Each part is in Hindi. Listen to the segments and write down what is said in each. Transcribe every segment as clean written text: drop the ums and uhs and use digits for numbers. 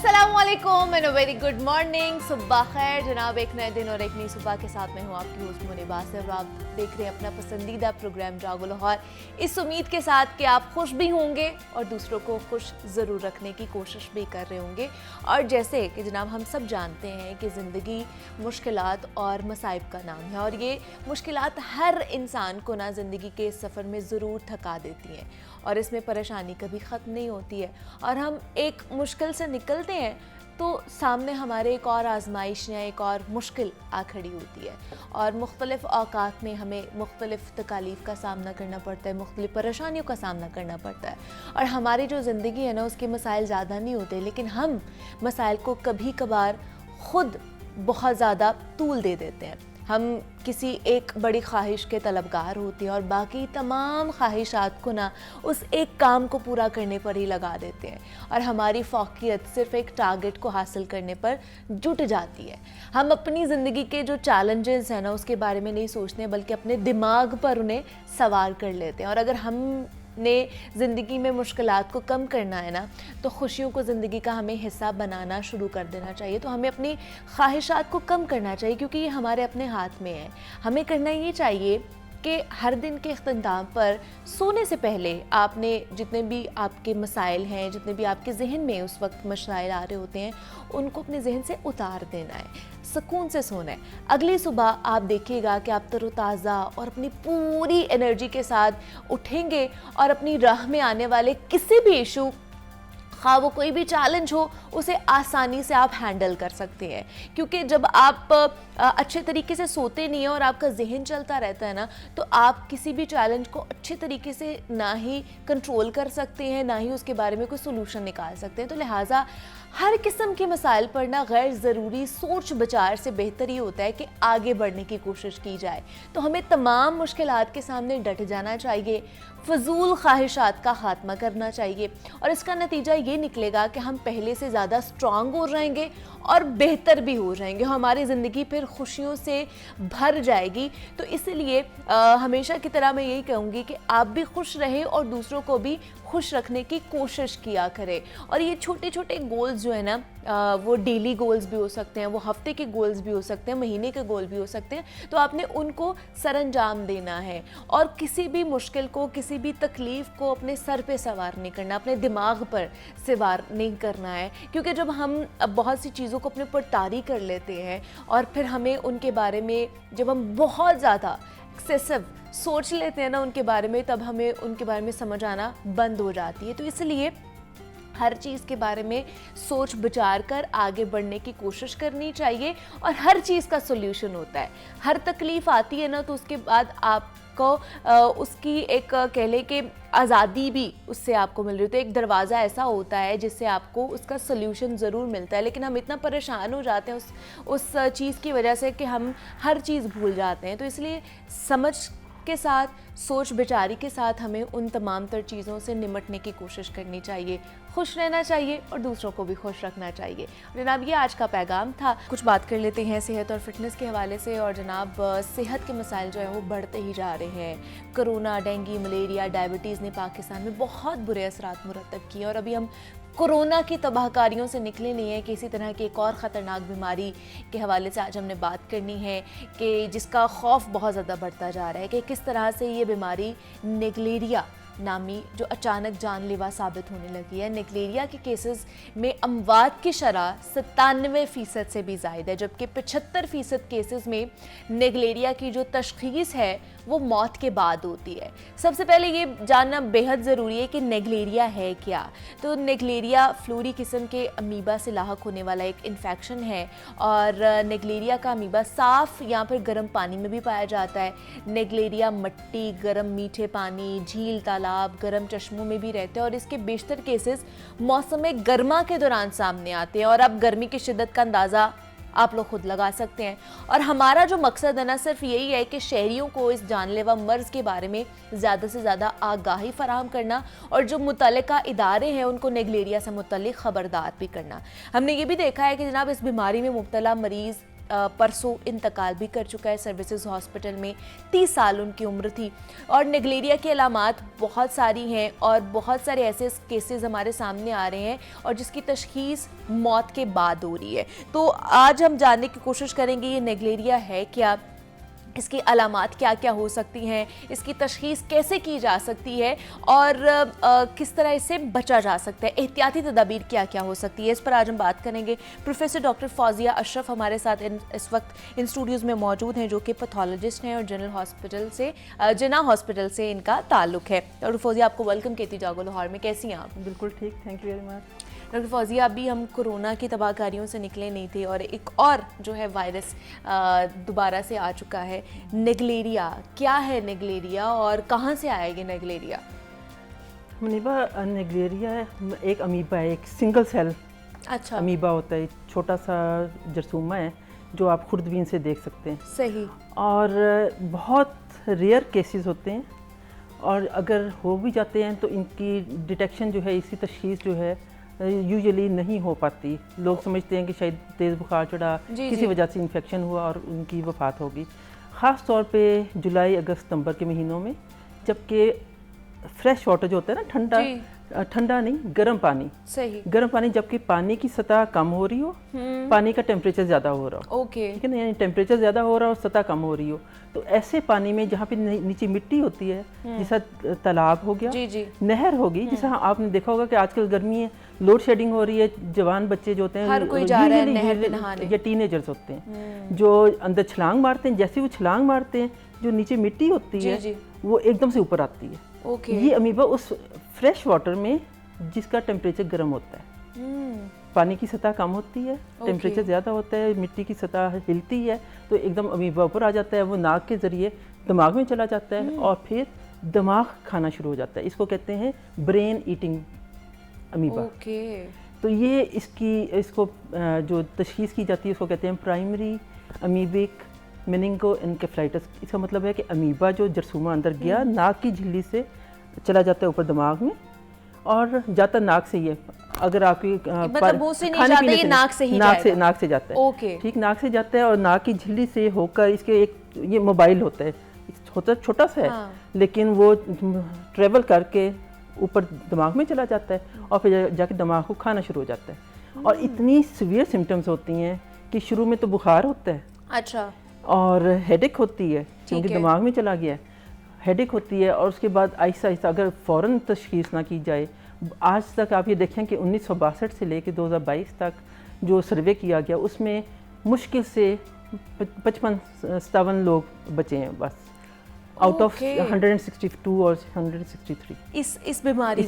अस्सलामुअलैकुम एंड वेरी गुड मॉर्निंग। सुबह खैर जनाब, एक नए दिन और एक नई सुबह के साथ मैं हूँ आपकी होस्ट मुनिबास और आप देख रहे हैं अपना पसंदीदा प्रोग्राम जागो लाहौर, इस उम्मीद के साथ कि आप खुश भी होंगे और दूसरों को खुश ज़रूर रखने की कोशिश भी कर रहे होंगे। और जैसे कि जनाब हम सब जानते हैं कि ज़िंदगी मुश्किलात और मसाइब का नाम है और ये मुश्किलात हर इंसान को ना ज़िंदगी के सफ़र में ज़रूर थका देती हैं और इसमें परेशानी कभी ख़त्म नहीं होती है। और हम एक मुश्किल से निकलते हैं तो सामने हमारे एक और आजमाइश या एक और मुश्किल आ खड़ी होती है और मुख्तलिफ़ औकात में हमें मुख्तलिफ़ तकालीफ का सामना करना पड़ता है, मुख्तलिफ़ परेशानियों का सामना करना पड़ता है। और हमारी जो ज़िंदगी है ना, उसके मसाइल ज़्यादा नहीं होते, लेकिन हम मसाइल को कभी कभार ख़ुद बहुत ज़्यादा तूल दे देते हैं। हम किसी एक बड़ी ख्वाहिश के तलबगार होते हैं और बाकी तमाम ख्वाहिशात को ना उस एक काम को पूरा करने पर ही लगा देते हैं और हमारी फोकियत सिर्फ एक टारगेट को हासिल करने पर जुट जाती है। हम अपनी ज़िंदगी के जो चैलेंजेस हैं ना, उसके बारे में नहीं सोचते बल्कि अपने दिमाग पर उन्हें सवार कर लेते हैं। और अगर हम ने ज़िंदगी में मुश्किलात को कम करना है ना, तो खुशियों को ज़िंदगी का हमें हिस्सा बनाना शुरू कर देना चाहिए। तो हमें अपनी ख्वाहिशात को कम करना चाहिए क्योंकि ये हमारे अपने हाथ में है। हमें करना ये चाहिए कि हर दिन के इख्तिताम पर सोने से पहले आपने जितने भी आपके मसाइल हैं, जितने भी आपके जहन में उस वक्त मसाइल आ रहे होते हैं, उनको अपने जहन से उतार देना है, सुकून से सोना है। अगली सुबह आप देखिएगा कि आप तरोताज़ा और अपनी पूरी एनर्जी के साथ उठेंगे और अपनी राह में आने वाले किसी भी इशू, हाँ वो कोई भी चैलेंज हो, उसे आसानी से आप हैंडल कर सकते हैं। क्योंकि जब आप अच्छे तरीके से सोते नहीं हैं और आपका जहन चलता रहता है ना, तो आप किसी भी चैलेंज को अच्छे तरीके से ना ही कंट्रोल कर सकते हैं, ना ही उसके बारे में कोई सोल्यूशन निकाल सकते हैं। तो लिहाजा हर किस्म के मसाइल पर ना गैर ज़रूरी सोच विचार से बेहतर ही होता है कि आगे बढ़ने की कोशिश की जाए। तो हमें तमाम मुश्किलात के सामने डट जाना चाहिए, फजूल ख्वाहिशात का खात्मा करना चाहिए और इसका नतीजा ये निकलेगा कि हम पहले से ज़्यादा स्ट्रांग हो जाएंगे और बेहतर भी हो जाएंगे। हमारी ज़िंदगी फिर खुशियों से भर जाएगी। तो इसलिए हमेशा की तरह मैं यही कहूँगी कि आप भी खुश रहें और दूसरों को भी खुश रखने की कोशिश किया करें। और ये छोटे छोटे गोल्स जो है ना, वो डेली गोल्स भी हो सकते हैं, वो हफ्ते के गोल्स भी हो सकते हैं, महीने के गोल भी हो सकते हैं। तो आपने उनको सरअंजाम देना है और किसी भी मुश्किल को, किसी भी तकलीफ़ को अपने सर पे सवार नहीं करना, अपने दिमाग पर सवार नहीं करना है। क्योंकि जब हम बहुत सी चीज़ों को अपने ऊपर तारी कर लेते हैं और फिर हमें उनके बारे में, जब हम बहुत ज़्यादा एक्सेसिव सोच लेते हैं ना उनके बारे में, तब हमें उनके बारे में समझ आना बंद हो जाती है। तो इसलिए हर चीज़ के बारे में सोच विचार कर आगे बढ़ने की कोशिश करनी चाहिए और हर चीज़ का सोल्यूशन होता है। हर तकलीफ़ आती है ना, तो उसके बाद आपको उसकी एक कह लें कि आज़ादी भी उससे आपको मिल रही है। तो एक दरवाज़ा ऐसा होता है जिससे आपको उसका सोल्यूशन ज़रूर मिलता है, लेकिन हम इतना परेशान हो जाते हैं उस चीज़ की वजह से कि हम हर चीज़ भूल जाते हैं। तो इसलिए समझ के साथ, सोच विचारी के साथ हमें उन तमाम तर चीज़ों से निमटने की कोशिश करनी चाहिए, खुश रहना चाहिए और दूसरों को भी खुश रखना चाहिए। जनाब ये आज का पैगाम था। कुछ बात कर लेते हैं सेहत और फिटनेस के हवाले से। और जनाब सेहत के मसाइल जो है वो बढ़ते ही जा रहे हैं। कोरोना, डेंगू, मलेरिया, डायबिटीज़ ने पाकिस्तान में बहुत बुरे असरात मुरतब किए और अभी हम कोरोना की तबाहकारियों से निकले नहीं है कि इसी तरह की एक और ख़तरनाक बीमारी के हवाले से आज हमने बात करनी है कि जिसका खौफ बहुत ज़्यादा बढ़ता जा रहा है कि किस तरह से ये बीमारी नेगलेरिया नामी जो अचानक जानलेवा साबित होने लगी है। नेगलेरिया के केसेस में अमवात की शरह 97% से भी ज़ायद है, जबकि 75% केसेस में नेगलेरिया की जो तशख़ीस है वो मौत के बाद होती है। सबसे पहले ये जानना बेहद ज़रूरी है कि नेगलेरिया है क्या। तो नेगलेरिया फ्लोरी किस्म के अमीबा से लाहक होने वाला एक इन्फेक्शन है और नेगलेरिया का अमीबा साफ़ या फिर गर्म पानी में भी पाया जाता है। नेगलेरिया मट्टी, गर्म मीठे पानी, झील, तालाब, गर्म चश्मों में भी रहते हैं और इसके बेशतर केसेस मौसम गर्मा के दौरान सामने आते हैं। और अब गर्मी की शिद्दत का अंदाज़ा आप लोग खुद लगा सकते हैं। और हमारा जो मकसद है ना, सिर्फ यही है कि शहरियों को इस जानलेवा मर्ज़ के बारे में ज़्यादा से ज़्यादा आगाही फराहम करना और जो मुतल्लिका इदारे हैं उनको नेगलेरिया से मुतल्लिक ख़बरदार भी करना। हमने ये भी देखा है कि जनाब इस बीमारी में मुब्तला मरीज़ परसों इंतकाल भी कर चुका है सर्विसेज हॉस्पिटल में। 30 साल उनकी उम्र थी। और नेगलेरिया की अलामात बहुत सारी हैं और बहुत सारे ऐसे केसेस हमारे सामने आ रहे हैं और जिसकी तशखीस मौत के बाद हो रही है। तो आज हम जानने की कोशिश करेंगे ये नेगलेरिया है क्या, इसकी अलामात क्या क्या हो सकती हैं, इसकी तशखीस कैसे की जा सकती है और किस तरह इससे बचा जा सकता है, एहतियाती तदाबीर क्या क्या हो सकती है, इस पर आज हम बात करेंगे। प्रोफेसर डॉक्टर फौजिया अशरफ हमारे साथ इस वक्त इन स्टूडियोज़ में मौजूद हैं, जो कि पैथोलॉजिस्ट हैं और जनरल हॉस्पिटल से जिना हॉस्पिटल से इनका ताल्लुक है। डॉक्टर फौजिया, आपको वेलकम कहती जागो लाहौर में, कैसी हैं आप? बिल्कुल ठीक, thank you very much. Doctor Fauzia, अभी हम कोरोना की तबाहकारियों से निकले नहीं थे और एक और जो है वायरस दोबारा से आ चुका है, नेगलेरिया। क्या है नेगलेरिया और कहाँ से आया ये नेगलेरिया? मुनीबा, नेगलेरिया एक अमीबा है, एक सिंगल सेल अच्छा अमीबा होता है, छोटा सा जरसूमा है जो आप खुर्दबीन से देख सकते हैं। सही। और बहुत रेयर केसेस होते हैं और अगर हो भी जाते हैं तो इनकी डिटेक्शन जो है, इसकी तशखीस जो है यूजुअली नहीं हो पाती। लोग समझते हैं कि शायद तेज़ बुखार चढ़ा, किसी वजह से इन्फेक्शन हुआ और उनकी वफ़ात होगी। ख़ास तौर पे जुलाई, अगस्त, सितंबर के महीनों में, जबकि फ्रेश वाटर जो होता है ना, ठंडा नहीं, गर्म पानी। सही। गर्म पानी, जबकि पानी की सतह कम हो रही हो, पानी का टेम्परेचर ज़्यादा हो रहा हो, ओके, ठीक है ना, यानी टेम्परेचर ज़्यादा हो रहा हो और सतह कम हो रही हो, तो ऐसे पानी में जहाँ पे नीचे मिट्टी होती है, जैसा तालाब हो गया, जी। नहर होगी, जैसा आपने देखा होगा कि आजकल गर्मी है, लोड शेडिंग हो रही है, जवान बच्चे जो होते हैं हर कोई जा रहा है नहर में नहाने, या टीनेजर्स होते हैं जो अंदर छलांग मारते हैं, जैसे वो छलांग मारते हैं जो नीचे मिट्टी होती है वो एकदम से ऊपर आती है। ये अमीबा उस फ्रेश वाटर में जिसका टेम्परेचर गर्म होता है, पानी की सतह कम होती है, टेम्परेचर ज़्यादा होता है, मिट्टी की सतह हिलती है, तो एकदम अमीबा ऊपर आ जाता है। वो नाक के ज़रिए दिमाग में चला जाता है और फिर दिमाग खाना शुरू हो जाता है। इसको कहते हैं ब्रेन ईटिंग अमीबा। तो ये इसको जो तशखीस की जाती है उसको कहते हैं प्राइमरी अमीबिक मेनिंगो एनकेफ्लाइटिस। इसका मतलब है कि अमीबा जो जरसूमा अंदर गया, नाक की झिल्ली से चला जाता है ऊपर दिमाग में और जाता नाक से। ये अगर आपकी मतलब मुंह से नहीं जाता, ये नाक से ही नाक से जाता है। ओके, ठीक, नाक से जाता है और नाक की झिल्ली से होकर इसके एक ये मोबाइल होता है, छोटा सा है, लेकिन वो ट्रेवल करके ऊपर दिमाग में चला जाता है और फिर जाके दिमाग को खाना शुरू हो जाता है। और इतनी सीवियर सिम्टम्स होती हैं कि शुरू में तो बुखार होता है, अच्छा, और हेडेक होती है क्योंकि दिमाग में चला गया, हेडेक होती है, और उसके बाद आहिस्ता आहिस्ता अगर फ़ौरन तशखीस ना की जाए, आज तक आप ये देखें कि 1962 से लेकर 2022 तक जो सर्वे किया गया उसमें मुश्किल से 55-57 लोग बचे हैं बस, आउट ऑफ 162 और 163 इस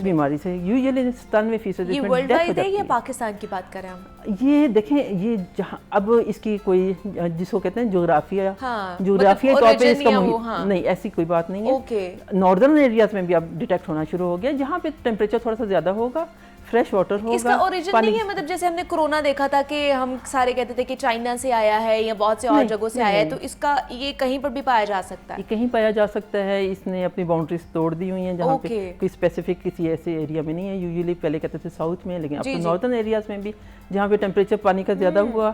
बीमारी से। यूजुअली 97% ये वर्ल्ड वाइड है या पाकिस्तान की बात करें हम? ये देखें, ये जहाँ अब इसकी कोई जिसको कहते हैं जोग्राफिया, जोग्राफिया मतलब तौर पे इसका नहीं, ऐसी कोई बात नहीं है। नॉर्दर्न एरियाज में भी अब डिटेक्ट होना शुरू हो गया, जहाँ पे टेम्परेचर थोड़ा सा ज़्यादा होगा, फ्रेश वाटर होगा। इसका ओरिजिन नहीं है, मतलब जैसे हमने कोरोना देखा था कि हम सारे कहते थे कि चाइना से आया है या बहुत से और जगहों से आया है, तो इसका ये कहीं पर भी पाया जा सकता है? ये कहीं पाया जा सकता है। इसने अपनी बाउंड्रीज तोड़ दी हुई हैं, जहाँ पे कोई स्पेसिफिक किसी ऐसे एरिया में नहीं है। यूजुअली पहले कहते थे साउथ में, लेकिन अब तो नॉर्दर्न एरियाज में भी जहाँ पे टेम्परेचर पानी का ज़्यादा हुआ,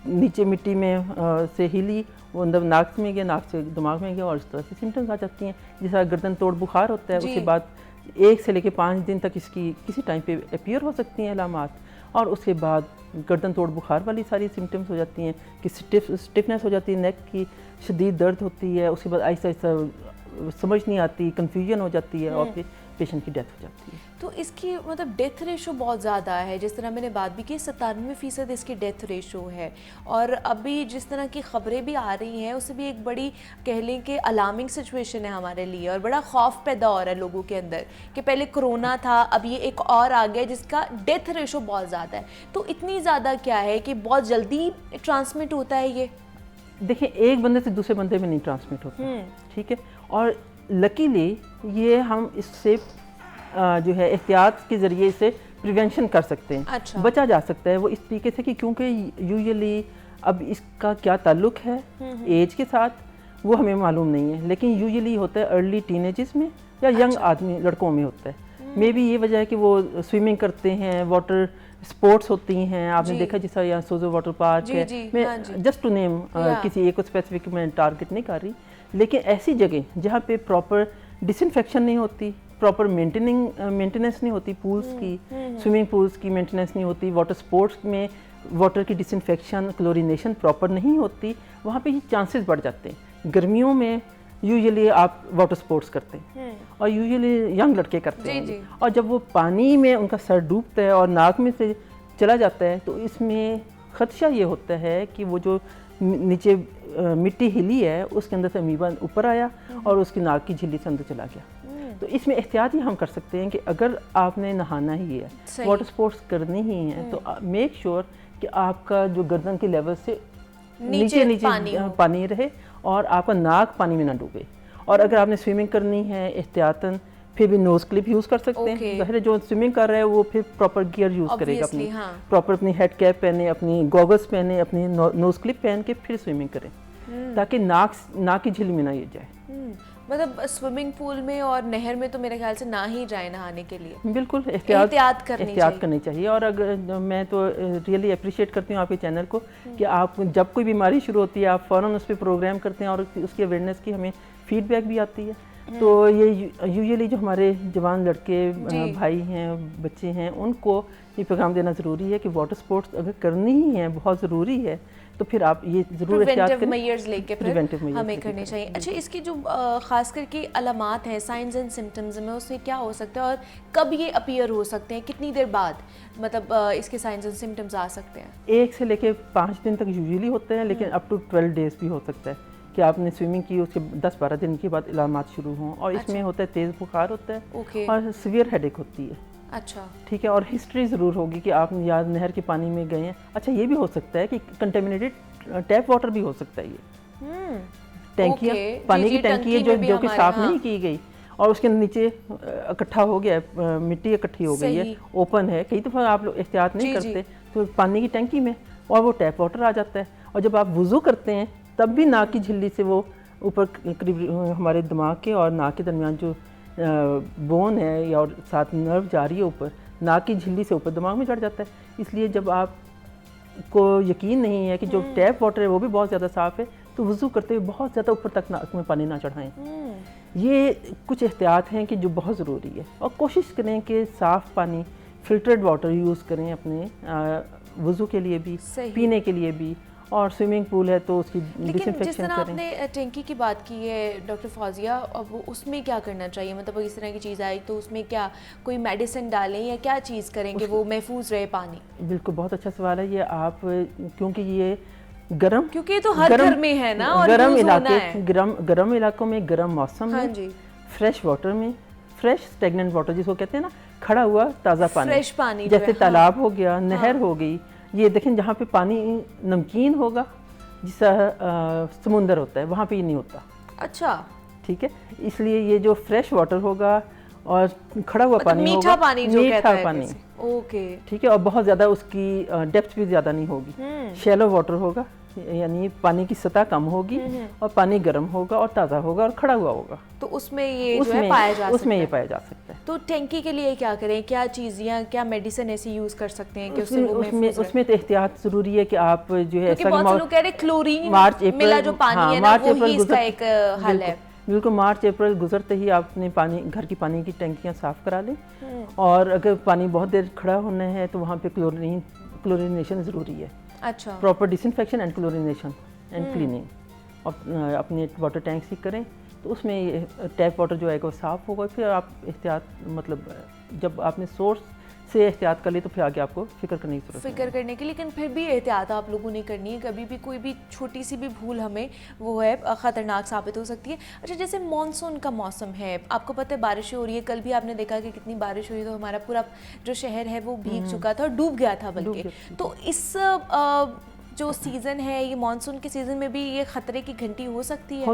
नीचे मिट्टी में से हिली, वो अंदर नाक में गया, नाक से दिमाग में गया और इस तरह से सिम्टम्स आ जाती हैं। जैसा गर्दन तोड़ बुखार होता है, उसके बाद 1 से लेकर 5 दिन तक इसकी किसी टाइम पे अपीयर हो सकती हैं अलामात, और उसके बाद गर्दन तोड़ बुखार वाली सारी सिम्टम्स हो जाती हैं कि स्टिफनेस हो जाती है, नेक की शदीद दर्द होती है, उसके बाद आहिस्ता आहिस्ता समझ नहीं आती, कन्फ्यूजन हो जाती है और फिर पेशेंट की डेथ हो जाती है। तो इसकी मतलब डेथ रेशो बहुत ज़्यादा है, जिस तरह मैंने बात भी की 97% इसकी डेथ रेशो है, और अभी जिस तरह की ख़बरें भी आ रही हैं उससे भी एक बड़ी कह लें कि अलार्मिंग सिचुएशन है हमारे लिए, और बड़ा खौफ पैदा हो रहा है लोगों के अंदर कि पहले कोरोना था, अब ये एक और आ गया जिसका डेथ रेशो बहुत ज़्यादा है। तो इतनी ज़्यादा क्या है कि बहुत जल्दी ट्रांसमिट होता है ये? देखिए, एक बंदे से दूसरे बंदे में नहीं ट्रांसमिट होता, ठीक है, और लकीली ये हम इससे जो है एहतियात के ज़रिए से प्रिवेंशन कर सकते हैं। अच्छा। बचा जा सकता है वो इस तरीके से कि क्योंकि यूजुअली अब इसका क्या ताल्लुक है एज के साथ वो हमें मालूम नहीं है, लेकिन यूजुअली होता है अर्ली टीनेजेस में या यंग आदमी लड़कों में होता है। मे बी ये वजह है कि वो स्विमिंग करते हैं, वाटर स्पोर्ट्स होती हैं, आपने देखा जैसा यहाँ सोजो वाटर पार्क है, मैं जस्ट टू नेम किसी एक को स्पेसिफिक मैं टारगेट नहीं कर रही, लेकिन ऐसी जगह जहाँ पे प्रॉपर डिसइंफेक्शन नहीं होती, प्रॉपर मेंटेनेंस नहीं होती, पूल्स की, स्विमिंग पूल्स की मेंटेनेंस नहीं होती, वाटर स्पोर्ट्स में वाटर की डिसइंफेक्शन क्लोरीनेशन प्रॉपर नहीं होती, वहाँ पे ये चांसेस बढ़ जाते हैं। गर्मियों में यूजुअली आप वाटर स्पोर्ट्स करते हैं और यूजुअली यंग लड़के करते हैं, और जब वो पानी में उनका सर डूबता है और नाक में से चला जाता है तो इसमें खदशा ये होता है कि वो जो नीचे मिट्टी हिली है उसके अंदर से अमीबा ऊपर आया और उसकी नाक की झिल्ली से अंदर चला गया। तो इसमें एहतियात ही हम कर सकते हैं कि अगर आपने नहाना ही है, वाटर स्पोर्ट्स करनी ही है, तो मेक श्योर कि आपका जो गर्दन के लेवल से नीचे पानी रहे और आपका नाक पानी में ना डूबे। और अगर आपने स्विमिंग करनी है एहतियातन फिर भी नोज क्लिप यूज कर सकते हैं। ज़ाहिर है जो स्विमिंग कर रहा है वो फिर प्रॉपर गियर यूज करेगा, अपनी प्रॉपर अपनी हेड कैप पहने, अपनी गॉगल्स पहने, अपनी नोज क्लिप पहन के फिर स्विमिंग करें ताकि नाक की झिल्ली में ना ये जाए। मतलब स्विमिंग पूल में और नहर में तो मेरे ख्याल से ना ही जाए नहाने के लिए, बिल्कुल एहतियात करनी चाहिए। और अगर मैं तो रियली अप्रिशिएट करती हूँ आपके चैनल को कि आप जब कोई बीमारी शुरू होती है आप फ़ौरन उस पर प्रोग्राम करते हैं और उसकी अवेयरनेस की हमें फीडबैक भी आती है। तो ये यूजुअली जो हमारे जवान लड़के भाई हैं, बच्चे हैं, उनको ये पैगाम देना ज़रूरी है कि वाटर स्पोर्ट्स अगर करनी ही है, बहुत ज़रूरी है, तो फिर आप ये ज़रूर प्रिवेंटिव मेजर्स लेके फिर हमें करने चाहिए। अच्छा, इसकी जो खास करके अलामात हैं, साइंस एंड सिम्टम्स में, उसमें क्या हो सकता है और कब ये अपीयर हो सकते हैं, कितनी देर बाद मतलब इसके साइंस एंड सिम्टम्स आ सकते हैं? 1 से लेके 5 दिन तक यूजुअली होते हैं, लेकिन अप टू 12 डेज भी हो सकता है कि आपने स्विमिंग की उसके 10-12 दिन के बाद इलामात शुरू हों। और इसमें होता है तेज़ बुखार होता है और सीवियर हेडेक होती है। अच्छा, ठीक है। और हिस्ट्री ज़रूर होगी कि आप याद नहर के पानी में गए हैं। अच्छा, ये भी हो सकता है कि कंटेमिनेटेड टैप वाटर भी हो सकता है। ये टैंकियाँ, पानी की टैंकी है जो कि साफ़ नहीं की गई और उसके नीचे इकट्ठा हो गया है, मिट्टी इकट्ठी हो गई है, ओपन है। कई दफ़ा आप लोग एहतियात नहीं करते तो पानी की टैंकी में और वो टैप वाटर आ जाता है। और जब आप वुज़ू करते हैं तब भी नाक की झिल्ली से वो ऊपर करीब हमारे दिमाग के और नाक के दरमियान जो बोन है या और साथ नर्व जा रही है ऊपर, नाक की झिल्ली से ऊपर दिमाग में चढ़ जाता है। इसलिए जब आपको यकीन नहीं है कि जो टैप वाटर है वो भी बहुत ज़्यादा साफ़ है तो वज़ू करते हुए बहुत ज़्यादा ऊपर तक नाक में पानी ना चढ़ाएं। ये कुछ एहतियात हैं कि जो बहुत ज़रूरी है। और कोशिश करें कि साफ़ पानी, फ़िल्टर्ड वाटर यूज़ करें अपने वज़ू के लिए भी, पीने के लिए भी। और स्विमिंग पूल है तो उसकी डिसइंफेक्शन जिस तरह आपने टैंकी की बात की है डॉक्टर फौजिया, अब उसमें क्या करना चाहिए? मतलब इस तरह की चीज़ आई तो उसमें क्या कोई मेडिसिन डालें या क्या चीज़ करें कि वो महफूज रहे पानी? बिल्कुल, बहुत अच्छा सवाल है ये। आप क्योंकि ये गर्म, क्योंकि तो हर घर में है ना, और गर्म इलाकों में, गर्म मौसम में, फ्रेश वाटर में, फ्रेश स्टेगनेंट वाटर जिसको कहते हैं ना, खड़ा हुआ ताज़ा पानी, फ्रेश पानी, जैसे तालाब हो गया, नहर हो गई, ये देखें जहाँ पे पानी नमकीन होगा जिसा समुंदर होता है वहाँ पे ये नहीं होता। अच्छा, ठीक है। इसलिए ये जो फ्रेश वाटर होगा और खड़ा हुआ पानी मीठा होगा, पानी जो कहता है पानी, ओके, ठीक है। और बहुत ज़्यादा उसकी डेप्थ भी ज़्यादा नहीं होगी, शैलो वाटर होगा, यानी पानी की सतह कम होगी और पानी गर्म होगा और ताज़ा होगा और खड़ा हुआ होगा, तो उसमें ये जो है पाया जा उसमें ये पाया जा सकता है। तो टैंकी के लिए क्या करें, क्या चीज़ या क्या मेडिसिन ऐसी यूज़ कर सकते हैं कि उसमें तो एहतियात ज़रूरी है कि आप जो है ऐसा बहुत लोग कह रहे क्लोरीन मिला जो पानी है ना, वो ही इसका एक हल है। बिल्कुल, मार्च अप्रैल गुजरते ही आपने पानी, घर की पानी की टैंकियाँ साफ़ करा लें। और अगर पानी बहुत देर खड़ा होना है तो वहाँ पे क्लोरीनेशन ज़रूरी है। अच्छा, proper disinfection and chlorination and cleaning. और अपने वाटर टैंक ही करें तो उसमें टैप वाटर जो आएगा वो साफ़ होगा। फिर आप एहतियात, मतलब जब आपने सोर्स से एहतियात कर ली तो फिर आगे आपको फिक्र करने की ज़रूरत है। फिक्र करने की, लेकिन फिर भी एहतियात आप लोगों ने करनी है। कभी भी कोई भी छोटी सी भी भूल हमें वो है ख़तरनाक साबित हो सकती है। अच्छा, जैसे मानसून का मौसम है, आपको पता है बारिशें हो रही है, कल भी आपने देखा कि कितनी बारिश हुई, तो हमारा पूरा जो शहर है वो भीग चुका था और डूब गया था बल्कि। तो इस जो सीज़न है, ये मानसून के सीज़न में भी ये ख़तरे की घंटी हो सकती है?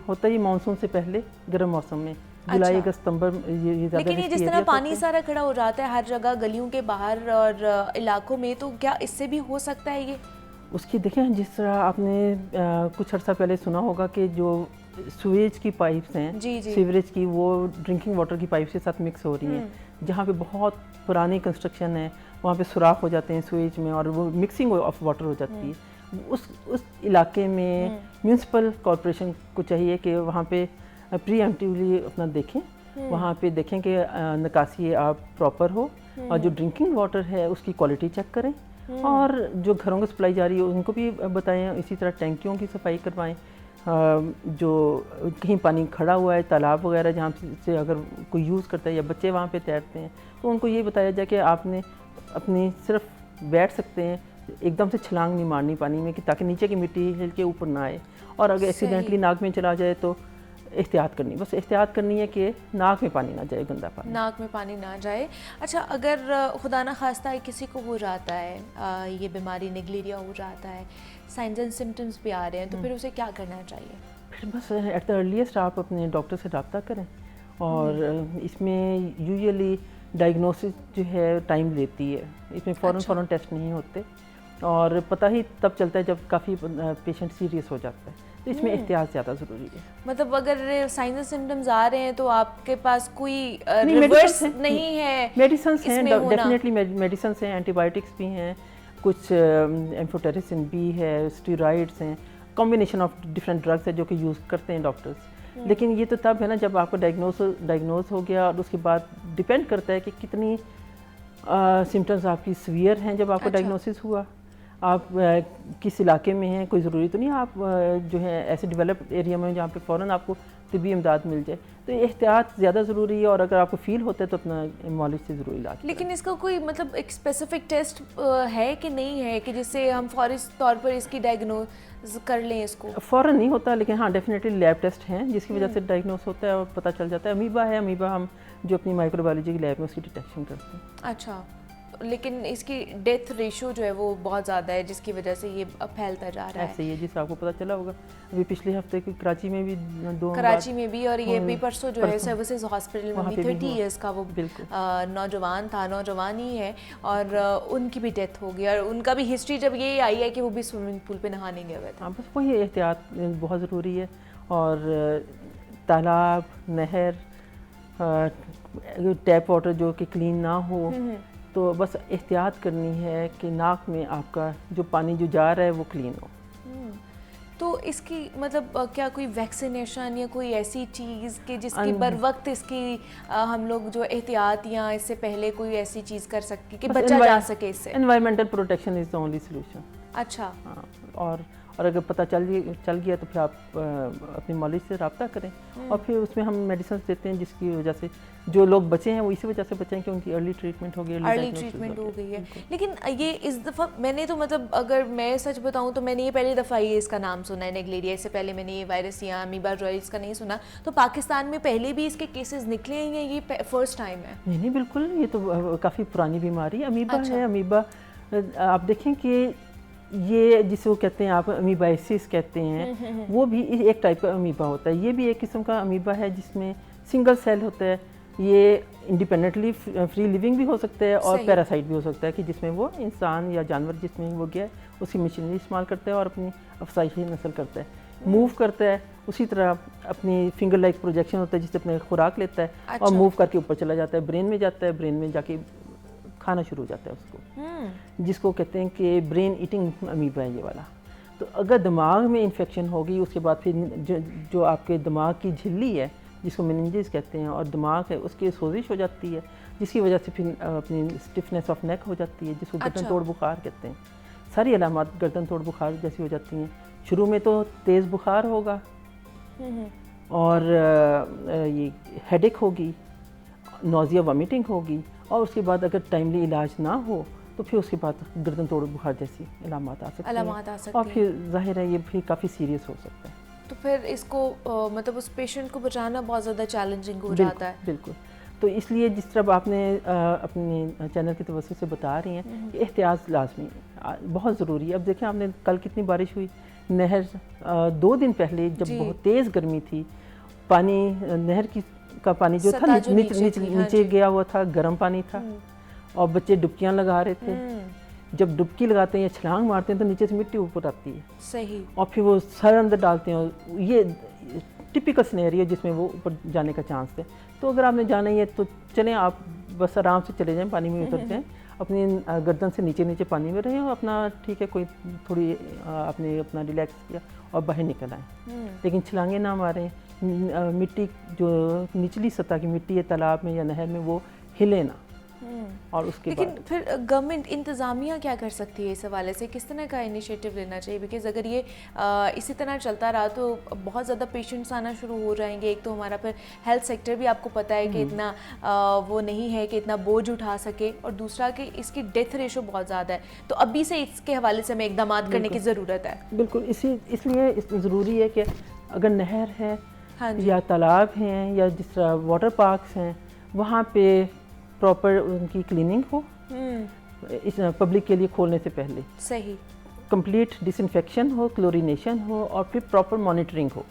होता ही मानसून से पहले गर्म मौसम में, जुलाई अगस्त सितंबर, ये ज़्यादा। लेकिन ये जिस तरह पानी सारा खड़ा हो जाता है हर जगह, गलियों के बाहर और इलाकों में, तो क्या इससे भी हो सकता है ये? उसकी देखें, जिस तरह आपने कुछ अर्सा पहले सुना होगा कि जो सुएज की पाइप्स हैं, सीवरेज की, वो ड्रिंकिंग वाटर की पाइप के साथ मिक्स हो रही हैं। जहाँ पे बहुत पुरानी कंस्ट्रक्शन है, वहाँ पे सुराख हो जाते हैं स्विच में और वो मिक्सिंग ऑफ वाटर हो जाती है। उस इलाके में म्यूनसिपल कॉरपोरेशन को चाहिए कि वहाँ पे प्रीएम्प्टिवली अपना देखें, वहाँ पे देखें कि निकासी आप प्रॉपर हो और जो ड्रिंकिंग वाटर है उसकी क्वालिटी चेक करें और जो घरों को सप्लाई जा रही है उनको भी बताएं। इसी तरह टैंकियों की सफाई करवाएं। जो कहीं पानी खड़ा हुआ है, तालाब वगैरह जहाँ से अगर कोई यूज़ करता है या बच्चे वहाँ पे तैरते हैं तो उनको ये बताया जाए कि आपने अपनी सिर्फ बैठ सकते हैं, एकदम से छलांग नहीं मारनी पानी में कि ताकि नीचे की मिट्टी हिल के ऊपर ना आए, और अगर एक्सीडेंटली नाक में चला जाए तो एहतियात करनी, बस एहतियात करनी है कि नाक में पानी ना जाए, गंदा पानी नाक में पानी ना जाए। अच्छा, अगर खुदा ना खास्ता किसी को हो जाता है ये बीमारी नेग्लेरिया हो जाता है, साइंस एंड सिम्टम्स भी आ रहे हैं, तो फिर उसे क्या करना चाहिए? फिर बस एट द अर्लीस्ट आप अपने डॉक्टर से रब्ता करें, और इसमें यूजुअली डायग्नोसिस जो है टाइम लेती है, इसमें फ़ौरन टेस्ट नहीं होते और पता ही तब चलता है जब काफ़ी पेशेंट सीरियस हो जाता है, तो इसमें एहतियात ज़्यादा ज़रूरी है। मतलब अगर साइंस एंड सिम्टम्स आ रहे हैं तो आपके पास कोई रिवर्स नहीं है? मेडिसिन हैं, डेफिनेटली मेडिसिन हैं, एंटीबायोटिक्स भी हैं, कुछ एम्फोटेरिसिन भी है, स्टेरॉइड्स हैं, कॉम्बिनेशन ऑफ डिफरेंट ड्रग्स है जो कि यूज़ करते हैं डॉक्टर्स। लेकिन ये तो तब है ना जब आपको डायग्नोज हो गया, और उसके बाद डिपेंड करता है कि कितनी सिम्टम्स आपकी सीवियर हैं जब आपको डायग्नोसिस हुआ, आप किस इलाके में हैं। कोई ज़रूरी तो नहीं आप जो है ऐसे डेवलप्ड एरिया में जहाँ पे फ़ौरन आपको तिब्बी इमदाद मिल जाए, तो एहतियात ज़्यादा ज़रूरी है, और अगर आपको फील होता है तो अपना मॉलिज से ज़रूर इलाज। लेकिन इसका कोई मतलब एक स्पेसिफिक टेस्ट है कि नहीं है कि जिससे हम फौरी तौर पर इसकी डायग्नोज कर लें? इसको फ़ौरन नहीं होता, लेकिन हाँ डेफिनेटली लैब टेस्ट हैं जिसकी वजह से डायग्नोज होता है और पता चल जाता है। अमीबा है, अमीबा हम जो अपनी माइक्रोबायोलॉजी की लैब में उसकी डिटेक्शन करते हैं। अच्छा, लेकिन इसकी डेथ रेशियो जो है वो बहुत ज़्यादा है जिसकी वजह से ये फैलता जा रहा है। ऐसे ही है, जिससे आपको पता चला होगा अभी पिछले हफ्ते कराची में भी कराची में भी, और ये भी परसों जो है सर्विसेज हॉस्पिटल में भी 30 इयर्स का वो नौजवान था, नौजवान ही है, और उनकी भी डेथ हो गई, और उनका भी हिस्ट्री जब ये आई है कि वो भी स्विमिंग पूल पे नहाने गए हुए थे। हाँ, बस वही एहतियात बहुत ज़रूरी है, और तालाब, नहर, टैप वाटर जो कि क्लीन ना हो, तो बस एहतियात करनी है कि नाक में आपका जो पानी जो जा रहा है वो क्लीन हो। तो इसकी मतलब क्या कोई वैक्सीनेशन या कोई ऐसी चीज़ कि जिसकी बर वक्त इसकी हम लोग जो एहतियात या इससे पहले कोई ऐसी चीज़ कर सके कि बचा जा सके इससे? Environmental protection is the only solution. अच्छा, हाँ, और अगर पता चल गया तो फिर आप अपनी मॉलिज से रब्ता करें, और फिर उसमें हम मेडिसिन देते हैं जिसकी वजह से जो लोग बचे हैं वो इसी वजह से बचे हैं कि उनकी अर्ली ट्रीटमेंट हो गई, अर्ली ट्रीटमेंट हो गई है। लेकिन ये इस दफ़ा मैंने तो मतलब अगर मैं सच बताऊं तो मैंने ये पहली दफ़ा ये इसका नाम सुना है नेग्लेरिया, इससे पहले मैंने ये वायरस या अमीबा रॉयल्स का नहीं सुना। तो पाकिस्तान में पहले भी इसके केसेस निकले हैं या ये फर्स्ट टाइम है? नहीं, बिल्कुल, ये तो काफ़ी पुरानी बीमारी अमीबा है। अमीबा आप देखें कि ये जिसे वो कहते हैं आप अमीबाइसिस कहते हैं, वो भी एक टाइप का अमीबा होता है। ये भी एक किस्म का अमीबा है जिसमें सिंगल सेल होता है। ये इंडिपेंडेंटली फ्री लिविंग भी हो सकता है और पैरासाइट भी हो सकता है कि जिसमें वो इंसान या जानवर जिसमें वो गया उसकी मशीनरी इस्तेमाल करता है और अपनी अफसाइशी नस्ल करता है, मूव करता है। उसी तरह अपनी फिंगर लाइक प्रोजेक्शन होता है जिससे अपने खुराक लेता है और मूव करके ऊपर चला जाता है, ब्रेन में जाता है, ब्रेन में जाके खाना शुरू हो जाता है उसको, जिसको कहते हैं कि ब्रेन ईटिंग अमीबा है ये वाला। तो अगर दिमाग में इन्फेक्शन होगी उसके बाद फिर जो आपके दिमाग की झिल्ली है जिसको मेनिंजेस कहते हैं और दिमाग है उसकी सोजिश हो जाती है, जिसकी वजह से फिर अपनी स्टिफनेस ऑफ नेक हो जाती है जिसको गर्दन तोड़ बुखार कहते हैं। सारी अलामत गर्दन तोड़ बुखार जैसी हो जाती हैं। शुरू में तो तेज़ बुखार होगा और ये हेडेक होगी, नोज़िया वॉमिटिंग होगी, और उसके बाद अगर टाइमली इलाज ना हो तो फिर उसके बाद गर्दन तोड़ बुखार जैसी अलामत आ सकती है और फिर जाहिर है ये फिर काफ़ी सीरियस हो सकता है। तो फिर इसको मतलब उस पेशेंट को बचाना बहुत ज़्यादा चैलेंजिंग हो जाता है। बिल्कुल, तो इसलिए जिस तरह आपने अपने चैनल की तवज्जो से बता रही हैं कि एहतियात लाजमी बहुत ज़रूरी है। अब देखें आपने कल कितनी बारिश हुई, नहर 2 दिन पहले जब बहुत तेज़ गर्मी थी, पानी नहर का पानी जो था नीचे गया हुआ था, गर्म पानी था और बच्चे डुबकियां लगा रहे थे। जब डुबकी लगाते हैं या छलांग मारते हैं तो नीचे से मिट्टी ऊपर आती है, सही, और फिर वो सर अंदर डालते हैं और ये टिपिकल सिनेरियो जिसमें वो ऊपर जाने का चांस है। तो अगर आपने जाना ही है तो चलें, आप बस आराम से चले जाएं, पानी में उतर जाएं, अपनी गर्दन से नीचे नीचे पानी में रहें और अपना ठीक है कोई थोड़ी आपने अपना रिलैक्स किया और बाहर निकल आए। लेकिन छलांगे ना मारें, मिट्टी जो निचली सतह की मिट्टी है तालाब में या नहर में वो हिले ना। और उसके लेकिन फिर गवर्नमेंट इंतज़ामिया क्या कर सकती है इस हवाले से, किस तरह का इनिशिएटिव लेना चाहिए? बिकॉज़ अगर ये इसी तरह चलता रहा तो बहुत ज़्यादा पेशेंट्स आना शुरू हो जाएंगे। एक तो हमारा फिर हेल्थ सेक्टर भी आपको पता है कि इतना वो नहीं है कि इतना बोझ उठा सके, और दूसरा कि इसकी डेथ रेशो बहुत ज़्यादा है। तो अभी से इसके हवाले से हमें इकदाम करने की ज़रूरत है। बिल्कुल, इसलिए ज़रूरी है कि अगर नहर है या तालाब हैं या जिस तरह वाटर पार्क्स हैं वहाँ पे प्रॉपर उनकी क्लीनिंग हो इस पब्लिक के लिए खोलने से पहले। सही, कंप्लीट डिसइंफेक्शन हो, क्लोरीनेशन हो और फिर प्रॉपर मॉनिटरिंग हो।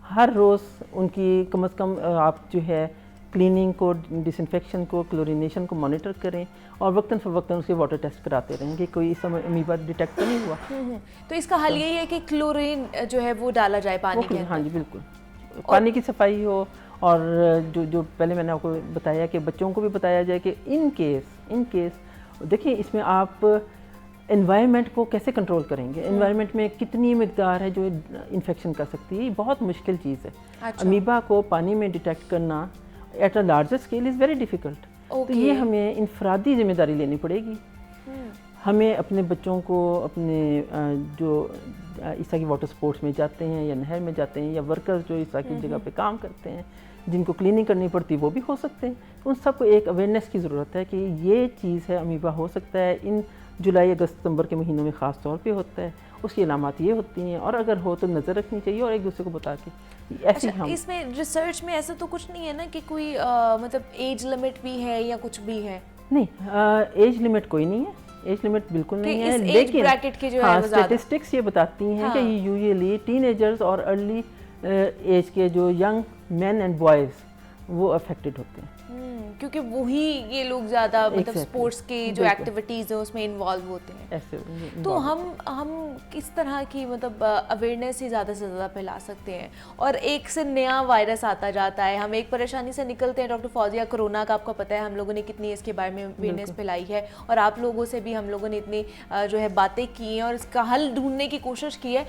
हर रोज़ उनकी कम से कम आप जो है क्लीनिंग को, डिसइंफेक्शन को, क्लोरीनेशन को मॉनिटर करें और वक्तन फ़वक्तन उसके वाटर टेस्ट कराते रहें कि कोई इस समय अमीबा डिटेक्ट तो नहीं हुआ। तो इसका हल यही है कि क्लोरीन जो है वो डाला जाए पानी के अंदर। हाँ जी बिल्कुल, पानी की सफाई हो। और जो पहले मैंने आपको बताया कि बच्चों को भी बताया जाए कि इन केस देखिए इसमें आप एनवायरनमेंट को कैसे कंट्रोल करेंगे, एनवायरनमेंट में कितनी मिकदार है जो इन्फेक्शन कर सकती है, ये बहुत मुश्किल चीज़ है। अच्छा। अमीबा को पानी में डिटेक्ट करना at a larger scale is very difficult. तो ये हमें इनफरादी जिम्मेदारी लेनी पड़ेगी। हमें अपने बच्चों को अपने जो इस तरह की वाटर स्पोर्ट्स में जाते हैं या नहर में जाते हैं या वर्कर्स जो इस तरह की जगह पे काम करते हैं जिनको क्लीनिंग करनी पड़ती है वो भी हो सकते हैं, तो उन सबको एक अवेयरनेस की ज़रूरत है कि ये चीज़ है, अमीबा हो सकता है, इन जुलाई अगस्त सितंबर के महीनों में ख़ास तौर पे होता है, उसकी अलामात ये होती हैं और अगर हो तो नज़र रखनी चाहिए और एक दूसरे को बता के ऐसे। अच्छा, हम इसमें रिसर्च में ऐसा तो कुछ नहीं है ना कि कोई मतलब एज लिमिट भी है या कुछ भी है? नहीं, एज लिमिट कोई नहीं है, एज लिमिट बिल्कुल नहीं है। लेकिन ब्रैकेट की जो है स्टैटिस्टिक्स ये बताती हैं कि यूजुअली टीनेजर्स और अर्ली एज के जो यंग मेन एंड बॉयज़ वो अफेक्टेड होते हैं, क्योंकि वही ये लोग ज़्यादा मतलब स्पोर्ट्स की जो एक्टिविटीज़ है उसमें इन्वॉल्व होते हैं। ऐसे तो हम किस तरह की मतलब अवेयरनेस ही ज़्यादा से ज़्यादा फैला सकते हैं? और एक से नया वायरस आता जाता है, हम एक परेशानी से निकलते हैं। डॉक्टर फौजिया, कोरोना का आपको पता है हम लोगों ने कितनी इसके बारे में अवेयरनेस फैलाई है और आप लोगों से भी हम लोगों ने इतनी जो है बातें की हैं और इसका हल ढूंढने की कोशिश की है।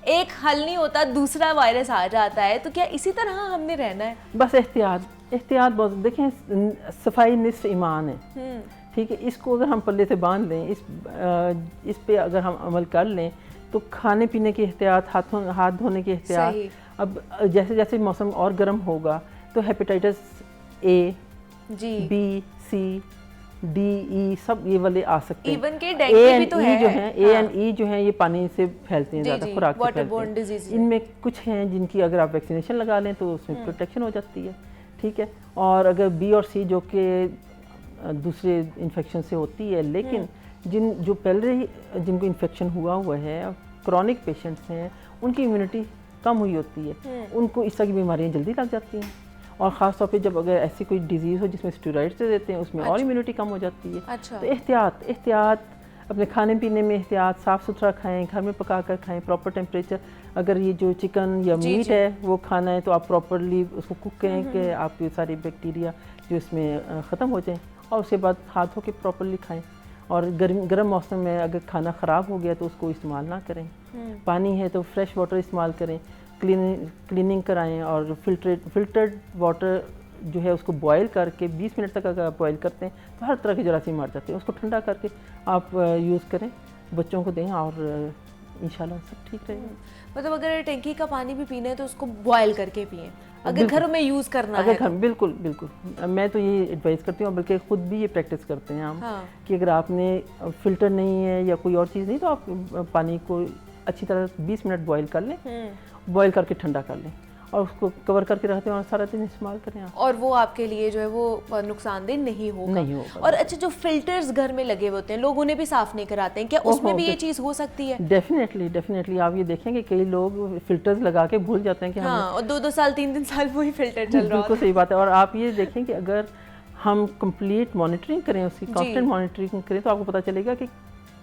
एक हल नहीं होता, दूसरा वायरस आ जाता है, तो क्या इसी तरह हमने रहना है? बस एहतियात बहुत। देखें, सफाई निस्फ ईमान है, ठीक है, इसको अगर हम पल्ले से बांध लें, इस पे अगर हम अमल कर लें तो खाने पीने की एहतियात, हाथ धोने की एहतियात। अब जैसे जैसे मौसम और गर्म होगा तो hepatitis A, B, C, D, E सब ये वाले आ सकते हैं। इवन के डेंगू भी तो है। जो हैं ए एंड ई जो हैं ये पानी से फैलते हैं, ज़्यादा खुराक से फैलते हैं। इनमें कुछ हैं जिनकी अगर आप वैक्सीनेशन लगा लें तो उसमें प्रोटेक्शन हो जाती है, ठीक है। और अगर बी और सी जो कि दूसरे इन्फेक्शन से होती है, लेकिन जो पहले जिनको इन्फेक्शन हुआ है, क्रॉनिक पेशेंट्स हैं, उनकी इम्यूनिटी कम हुई होती है, उनको इस तरह की बीमारियाँ जल्दी लग जाती हैं। और ख़ास तौर पे जब अगर ऐसी कोई डिजीज़ हो जिसमें स्टेरॉइड्स दे देते हैं उसमें और इम्यूनिटी कम हो जाती है। तो एहतियात अपने खाने पीने में एहतियात, साफ़ सुथरा खाएं, घर में पका कर खाएं, प्रॉपर टेम्परेचर। अगर ये जो चिकन या मीट है वो खाना है तो आप प्रॉपरली उसको कुक करें कि आपके सारे बैक्टीरिया जो इसमें ख़त्म हो जाएं और उसके बाद हाथ धो के प्रॉपरली खाएं। और गर्म मौसम में अगर खाना ख़राब हो गया तो उसको इस्तेमाल ना करें। पानी है तो फ्रेश वाटर इस्तेमाल करें, क्लीनिंग कराएं और फिल्टर्ड वाटर जो है उसको बॉयल करके 20 मिनट तक अगर आप बॉयल करते हैं तो हर तरह के जरासीम मर जाते हैं। उसको ठंडा करके आप यूज़ करें, बच्चों को दें और इंशाल्लाह सब ठीक रहेगा। मतलब अगर टैंकी का पानी भी पीना है तो उसको बॉयल करके पिएं, अगर घरों में यूज़ करना है तो। बिल्कुल मैं तो ये एडवाइस करती हूँ, बल्कि ख़ुद भी ये प्रैक्टिस करते हैं हम कि अगर आपने फ़िल्टर नहीं है या कोई और चीज़ नहीं तो आप पानी को अच्छी तरह 20 मिनट बॉयल कर लें, बॉयल करके ठंडा कर लें और उसको कवर करके रखते हैं और सारा दिन इस्तेमाल करें आप। और वो आपके लिए जो है वो नुकसानदेह नहीं होगा। और अच्छा, जो फिल्टर्स घर में लगे होते हैं लोग उन्हें भी साफ़ नहीं कराते हैं, क्या उसमें भी ये चीज़ हो सकती है? डेफिनेटली आप ये देखेंगे कई लोग फिल्टर्स लगा के भूल जाते हैं कि और 2-2 साल 3-3 साल वही फिल्टर चल रहा है। बिल्कुल सही बात है। और आप ये देखें कि अगर हम कंप्लीट मॉनिटरिंग करें, उसकी कांस्टेंट मॉनिटरिंग करें तो आपको पता चलेगा कि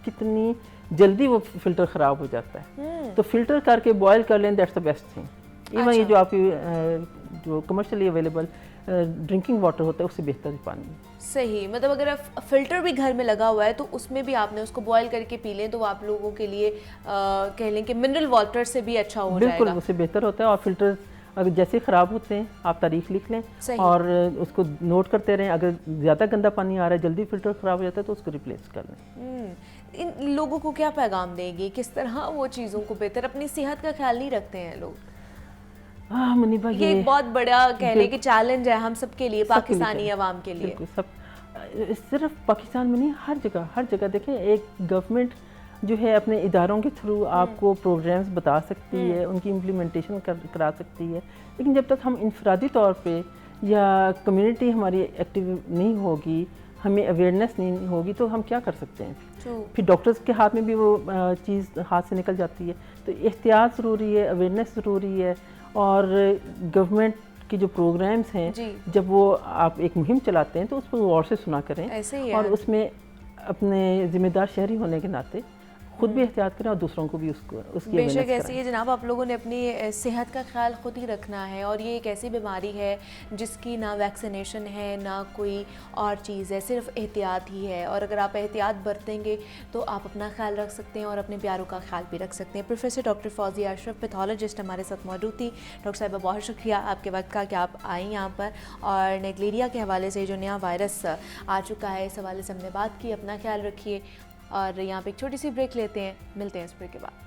कितनी जल्दी वो फिल्टर ख़राब हो जाता है। तो फिल्टर करके बॉयल कर लें, that's the best thing. Even ये जो आपकी जो कमर्शियली अवेलेबल ड्रिंकिंग वाटर होता है उससे बेहतर पानी है। सही, मतलब अगर फिल्टर भी घर में लगा हुआ है तो उसमें भी आपने उसको बॉईल करके पी लें तो आप लोगों के लिए कह लें कि मिनरल वाटर से भी अच्छा हो जाएगा। बिल्कुल, उससे बेहतर होता है। और फिल्टर अगर जैसे ख़राब होते हैं आप तारीख लिख लें और उसको नोट करते रहें। अगर ज़्यादा गंदा पानी आ रहा है, जल्दी फिल्टर ख़राब हो जाता है तो उसको रिप्लेस कर लें। इन लोगों को क्या पैगाम देंगे, किस तरह वो चीज़ों को बेहतर, अपनी सेहत का ख्याल नहीं रखते हैं लोग? हाँ मुनीबा, ये एक बहुत बड़ा कह लें कि चैलेंज है हम सबके लिए, पाकिस्तानी अवाम के लिए। सब सिर्फ पाकिस्तान में नहीं, हर जगह देखें, एक गवर्नमेंट जो है अपने इदारों के थ्रू आपको प्रोग्राम्स बता सकती है, उनकी इम्प्लीमेंटेशन करा सकती है, लेकिन जब तक हम इंफरादी तौर पे या कम्युनिटी हमारी एक्टिव नहीं होगी, हमें अवेयरनेस नहीं होगी तो हम क्या कर सकते हैं? फिर डॉक्टर्स के हाथ में भी वो चीज़ हाथ से निकल जाती है। तो एहतियात ज़रूरी है, अवेयरनेस ज़रूरी है। और गवर्नमेंट के जो प्रोग्राम्स हैं, जब वो आप एक मुहिम चलाते हैं तो उस पर गौर से सुना करें और उसमें अपने ज़िम्मेदार शहरी होने के नाते खुद भी एहतियात करें और दूसरों को भी उसकी बेशक ऐसी है जनाब। आप लोगों ने अपनी सेहत का ख्याल खुद ही रखना है और ये एक ऐसी बीमारी है जिसकी ना वैक्सीनेशन है ना कोई और चीज़ है, सिर्फ एहतियात ही है। और अगर आप एहतियात बरतेंगे तो आप अपना ख्याल रख सकते हैं और अपने प्यारों का ख्याल भी रख सकते हैं। Professor doctor Fauzia Ashraf pathologist हमारे साथ मौजूद थी। डॉक्टर साहिबा बहुत शुक्रिया आपके वक्त का कि आप आई यहाँ पर, और नेगलेरिया के हवाले से जो नया वायरस आ चुका है इस हवाले से हमने बात की। अपना ख्याल रखिए और यहाँ पे एक छोटी सी ब्रेक लेते हैं, मिलते हैं इस ब्रेक के बाद।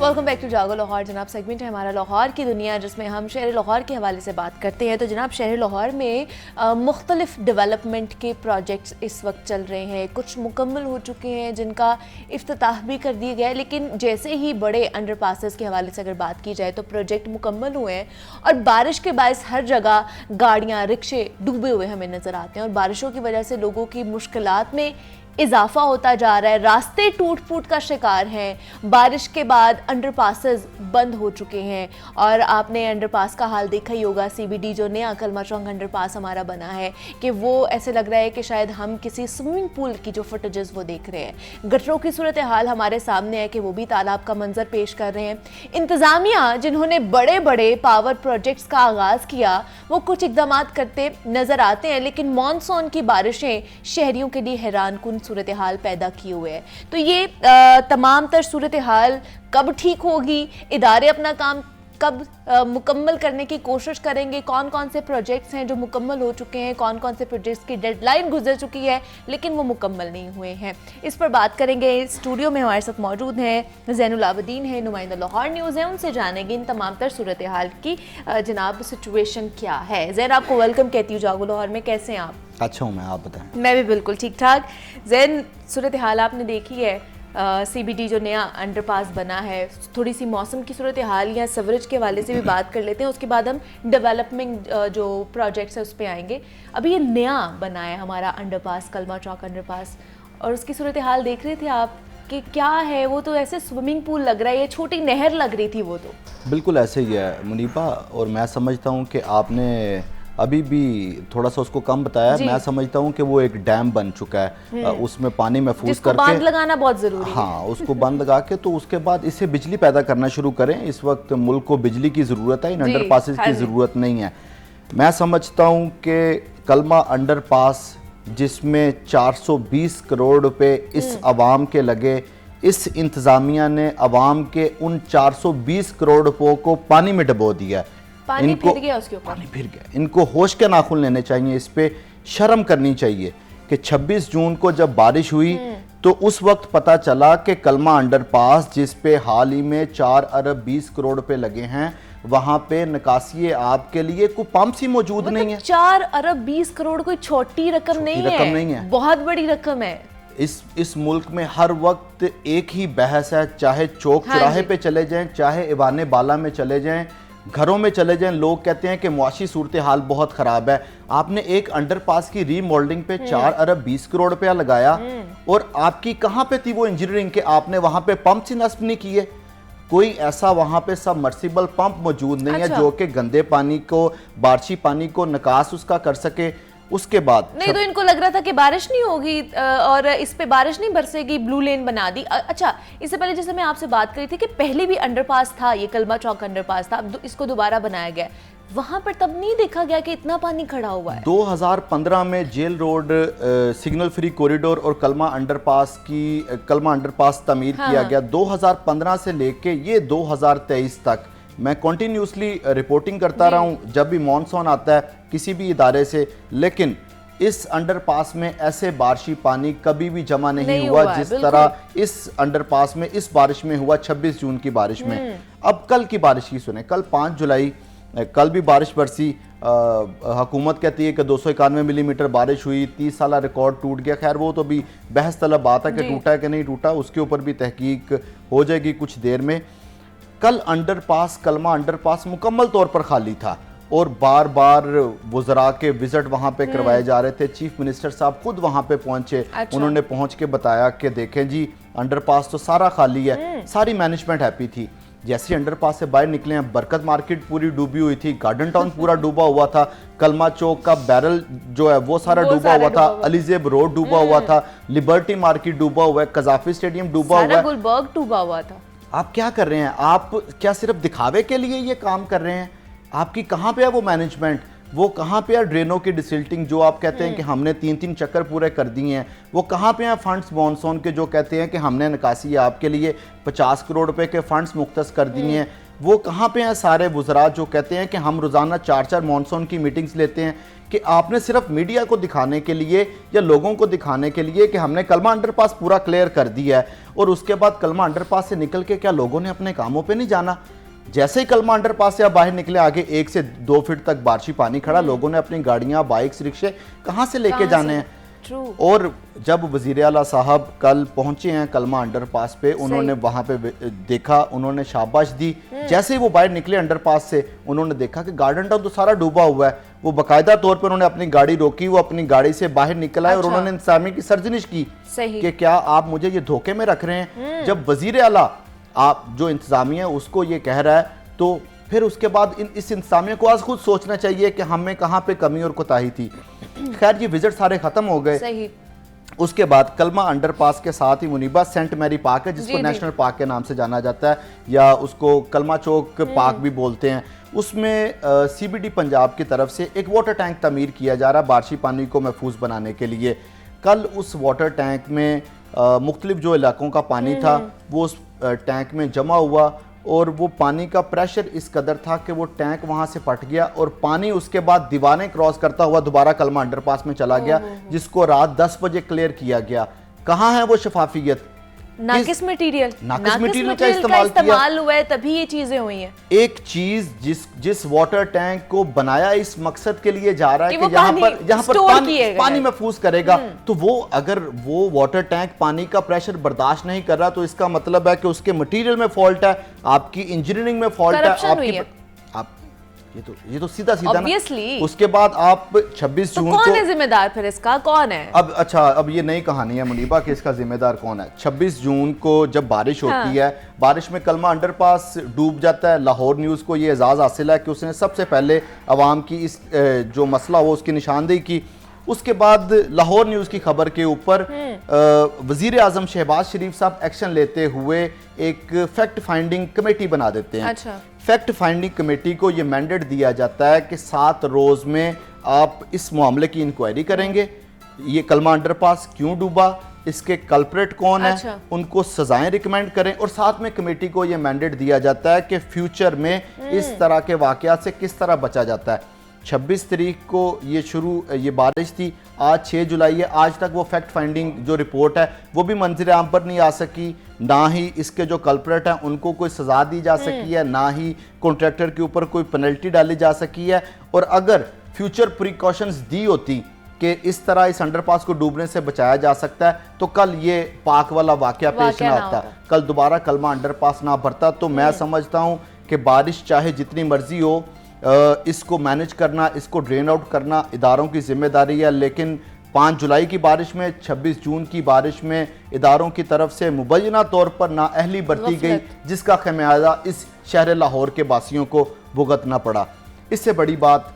वेलकम बैक टू जागो लाहौर। जनाब सेगमेंट है हमारा लाहौर की दुनिया, जिसमें हम शहर लाहौर के हवाले से बात करते हैं। तो जनाब शहर लाहौर में मुख्तलिफ डेवलपमेंट के प्रोजेक्ट्स इस वक्त चल रहे हैं, कुछ मुकम्मल हो चुके हैं जिनका इफ्तिताह भी कर दिया गया है, लेकिन जैसे ही बड़े अंडरपासेस के हवाले से अगर बात की जाए तो प्रोजेक्ट मुकम्मल हुए हैं और बारिश के बायस हर जगह गाड़ियाँ, रिक्शे डूबे हुए हमें नज़र आते हैं और बारिशों की वजह से लोगों की मुश्किलात में इजाफा होता जा रहा है। रास्ते टूट फूट का शिकार हैं, बारिश के बाद अंडरपासेस बंद हो चुके हैं और आपने अंडरपास का हाल देखा ही होगा। CBD जो नया कलमा चौक अंडरपास हमारा बना है कि वो ऐसे लग रहा है कि शायद हम किसी स्विमिंग पूल की जो फुटेजेस वो देख रहे हैं। गटरों की सूरत हाल हमारे सामने है कि वो भी तालाब का मंजर पेश कर रहे हैं। इंतज़ामिया जिन्होंने बड़े बड़े पावर प्रोजेक्ट्स का आगाज़ किया वो कुछ इकदाम करते नज़र आते हैं, लेकिन मानसून की बारिशें शहरियों के लिए हैरान कुन सूरत हाल पैदा किए हुए है। तो ये तमाम तर सूरत हाल कब ठीक होगी, इदारे अपना काम कब मुकम्मल करने की कोशिश करेंगे, कौन कौन से प्रोजेक्ट्स हैं जो मुकम्मल हो चुके हैं, कौन कौन से प्रोजेक्ट्स की डेडलाइन गुजर चुकी है लेकिन वो मुकम्मल नहीं हुए हैं, इस पर बात करेंगे। स्टूडियो में हमारे साथ मौजूद हैं ज़ैनुल आबदीन है, नुमाइंदा लाहौर न्यूज़ है, उनसे जानेंगे इन तमाम तर सूरत हाल की जनाब सिचुएशन क्या है। ज़ैन आपको वेलकम कहती हूँ जागो लाहौर में, कैसे हैं आप? अच्छा हूँ मैं, आप बताएं। मैं भी बिल्कुल ठीक ठाक। ज़ैन सूरत हाल आपने देखी है, CBD जो नया अंडरपास बना है, थोड़ी सी मौसम की सूरत हाल या सवरेज के हवाले से भी बात कर लेते हैं, उसके बाद हम डेवलपमेंट जो प्रोजेक्ट्स है उस पर आएंगे। अभी ये नया बना है हमारा अंडरपास, कलमा चौक अंडरपास, और उसकी सूरत हाल देख रहे थे आप कि क्या है? वो तो ऐसे स्विमिंग पूल लग रहा है, ये छोटी नहर लग रही थी वो तो। बिल्कुल ऐसे ही है मुनीबा, और मैं समझता हूँ कि आपने अभी भी थोड़ा सा उसको कम बताया। मैं समझता हूँ कि वो एक डैम बन चुका है, उसमें पानी महफूज करके बांध लगाना बहुत ज़रूरी है। हाँ, उसको बंद लगा के तो उसके बाद इससे बिजली पैदा करना शुरू करें। इस वक्त मुल्क को बिजली की ज़रूरत है, इन अंडरपासेस की ज़रूरत नहीं है। मैं समझता हूँ कि कलमा अंडरपास जिसमें 420 करोड़ रुपए इस अवाम के लगे, इस इंतज़ामिया ने अवाम के उन 420 करोड़ रुपयों को पानी में डबो दिया। पानी फिर गया उसके ऊपर, पानी फिर गया। इनको होश के नाखून लेने चाहिए, इस पे शर्म करनी चाहिए कि 26 जून को जब बारिश हुई तो उस वक्त पता चला कि कलमा अंडरपास जिस पे हाल ही में 4 अरब 20 करोड़ रुपए लगे हैं, वहां पे निकासी आब के लिए कोई पंप ही मौजूद नहीं है। 4 अरब 20 करोड़ कोई छोटी रकम नहीं है, बहुत बड़ी रकम है। इस मुल्क में हर वक्त एक ही बहस है, चाहे चौक चौराहे पे चले जाएं, चाहे इवाने बाला में चले जाएं, घरों में चले जाएं, लोग कहते हैं कि मुआशी सूरत हाल बहुत ख़राब है। आपने एक अंडरपास की रीमॉडलिंग पे 4 अरब 20 करोड़ रुपया लगाया और आपकी कहाँ पे थी वो इंजीनियरिंग के आपने वहाँ पे पंप ही नस्ब नहीं किए। कोई ऐसा वहां पे सबमर्सिबल पंप मौजूद नहीं है जो कि गंदे पानी को, बारिशी पानी को निकास उसका कर सके। उसके बाद नहीं तो इनको लग रहा था कि बारिश नहीं होगी और इस पे बारिश नहीं बरसेगी, ब्लू लेन बना दी। अच्छा, इससे पहले जैसे मैं आपसे बात करी थी कि पहले भी अंडरपास था, ये कलमा चौक अंडरपास था, अब इसको दोबारा बनाया गया, वहां पर तब नहीं देखा गया कि इतना पानी खड़ा हुआ है। 2015 में jail road signal free corridor और कलमा अंडरपास तमीर किया गया। 2015 से लेके ये 2023 तक मैं कंटिन्यूसली रिपोर्टिंग करता रहा हूँ जब भी मॉनसून आता है किसी भी इदारे से, लेकिन इस अंडरपास में ऐसे बारिशी पानी कभी भी जमा नहीं हुआ जिस तरह इस अंडरपास में इस बारिश में हुआ 26 जून की बारिश में। अब कल की बारिश की सुने, कल 5 जुलाई, कल भी बारिश बरसी। हुकूमत कहती है कि 291 मिलीमीटर बारिश हुई, 30 साल रिकॉर्ड टूट गया। खैर वो तो भी बहस तलब बात है कि टूटा है कि नहीं टूटा, उसके ऊपर भी तहकीक हो जाएगी कुछ देर में। कल अंडरपास, कलमा अंडरपास मुकम्मल तौर पर खाली था और बार बार वज़रा के विजिट वहां पे करवाए जा रहे थे। चीफ मिनिस्टर साहब खुद वहां पे पहुंचे। उन्होंने पहुंच के बताया कि देखें जी अंडरपास तो सारा खाली है। सारी मैनेजमेंट हैप्पी थी। जैसे अंडरपास से बाहर निकले हैं, बरकत मार्केट पूरी डूबी हुई थी, गार्डन टाउन पूरा डूबा हुआ था, कलमा चौक का बैरल जो है वो सारा डूबा हुआ था, अलीजेब रोड डूबा हुआ था, लिबर्टी मार्केट डूबा हुआ है, कजाफी स्टेडियम डूबा हुआ है, गुलबर्ग डूबा हुआ था। आप क्या कर रहे हैं? आप क्या सिर्फ दिखावे के लिए ये काम कर रहे हैं? आपकी कहाँ पे है वो मैनेजमेंट? वो कहाँ पे है ड्रेनों की डिसिल्टिंग जो आप कहते हैं कि हमने 3-3 चक्कर पूरे कर दिए हैं? वो कहाँ पे हैं फंड्स मॉनसून के जो कहते हैं कि हमने निकासी आपके लिए 50 करोड़ रुपए के फंड्स मुख्तस कर दिए हैं? वो कहाँ पे हैं सारे वज़रा जो कहते हैं कि हम रोज़ाना 4-4 मॉनसून की मीटिंग्स लेते हैं? कि आपने सिर्फ मीडिया को दिखाने के लिए या लोगों को दिखाने के लिए कि हमने कलमा अंडरपास पूरा क्लियर कर दिया है, और उसके बाद कलमा अंडरपास से निकल के क्या लोगों ने अपने कामों पे नहीं जाना? जैसे ही कलमा अंडरपास से आप बाहर निकले, आगे 1 से 2 फीट तक बारिशी पानी खड़ा, लोगों ने अपनी गाड़ियां, बाइक्स, रिक्शे कहां से लेके जाने हैं? और जब वजीर आला साहब कल पहुंचे हैं कलमा अंडरपास पे, उन्होंने वहां पे देखा, उन्होंने शाबाश दी। जैसे ही वो बाहर निकले अंडरपास से, उन्होंने देखा कि गार्डन टाउन तो सारा डूबा हुआ है। वो बाकायदा तौर पर उन्होंने अपनी गाड़ी रोकी, वो अपनी गाड़ी से बाहर निकल आए और उन्होंने इंतजामिया की सर्जनिश की कि क्या आप मुझे ये धोखे में रख रहे हैं? जब वजीर आला आप जो इंतजामिया है उसको ये कह रहा है, तो फिर उसके बाद इस इंतजामिया को आज खुद सोचना चाहिए कि हमें कहाँ पे कमी और कोताही थी। खैर ये विजिट सारे खत्म हो गए। उसके बाद कलमा अंडरपास के साथ ही मुनीबा सेंट मैरी पार्क है, जिसको नेशनल पार्क के नाम से जाना जाता है, या उसको कलमा चौक पार्क भी बोलते हैं। उसमें CBD पंजाब की तरफ से एक वाटर टैंक तमीर किया जा रहा है बारिशी पानी को महफूज बनाने के लिए। कल उस वाटर टैंक में मुख्तलिफ जो इलाकों का पानी था वो उस टैंक में जमा हुआ, और वो पानी का प्रेशर इस कदर था कि वो टैंक वहां से फट गया और पानी उसके बाद दीवारें क्रॉस करता हुआ दोबारा कलमा अंडरपास में चला गया, जिसको रात 10 बजे क्लियर किया गया। कहाँ है वो शफाफियत? नाकिस मटेरियल का इस्तेमाल हुआ है, तभी ये चीजें हुई हैं। एक चीज जिस वाटर टैंक को बनाया इस मकसद के लिए जा रहा है कि यहाँ पर पानी महफूज करेगा, तो वो अगर वो वाटर टैंक पानी का प्रेशर बर्दाश्त नहीं कर रहा, तो इसका मतलब है कि उसके मटेरियल में फॉल्ट है, आपकी इंजीनियरिंग में फॉल्ट है, ये तो सीधा सीधा ना। उसके बाद आप 26 जून कौन है जिम्मेदार? फिर इसका कौन है? अब अच्छा, अब ये नई कहानी है मुनीबा कि इसका जिम्मेदार कौन है। 26 जून को जब बारिश होती है, बारिश में कलमा अंडरपास डूब जाता है। लाहौर न्यूज़ को ये एजाज़ हासिल है कि उसने सबसे पहले अवाम की इस जो मसला हो उसकी निशानदेही की। उसके बाद लाहौर न्यूज़ की खबर के ऊपर वज़ीर आज़म शहबाज शरीफ साहब एक्शन लेते हुए एक फैक्ट फाइंडिंग कमेटी बना देते हैं। अच्छा। फैक्ट फाइंडिंग कमेटी को ये मैंडेट दिया जाता है कि 7 रोज़ में आप इस मामले की इंक्वायरी करेंगे, ये कलमा अंडरपास क्यों डूबा, इसके कल्प्रेट कौन है, अच्छा। उनको सजाएं रिकमेंड करें, और साथ में कमेटी को ये मैंडेट दिया जाता है कि फ्यूचर में इस तरह के वाकयात से किस तरह बचा जाता है। 26 तारीख को ये बारिश थी, आज 6 जुलाई है, आज तक वो फैक्ट फाइंडिंग जो रिपोर्ट है वो भी मंजिल आम पर नहीं आ सकी, ना ही इसके जो कल्प्रेट हैं उनको कोई सज़ा दी जा सकी है, ना ही कॉन्ट्रैक्टर के ऊपर कोई पेनल्टी डाली जा सकी है। और अगर फ्यूचर प्रिकॉशंस दी होती कि इस तरह इस अंडरपास को डूबने से बचाया जा सकता है, तो कल ये पाक वाला वाकया पेश ना होता, कल दोबारा कलमा अंडरपास ना भरता। तो मैं समझता हूँ कि बारिश चाहे जितनी मर्जी हो, इसको मैनेज करना, इसको ड्रेन आउट करना इदारों की जिम्मेदारी है, लेकिन 5 जुलाई की बारिश में, 26 जून की बारिश में इदारों की तरफ से मुबैना तौर पर नाअहली बरती गई, जिसका खमियाजा इस शहर लाहौर के बासियों को भुगतना पड़ा। इससे बड़ी बात,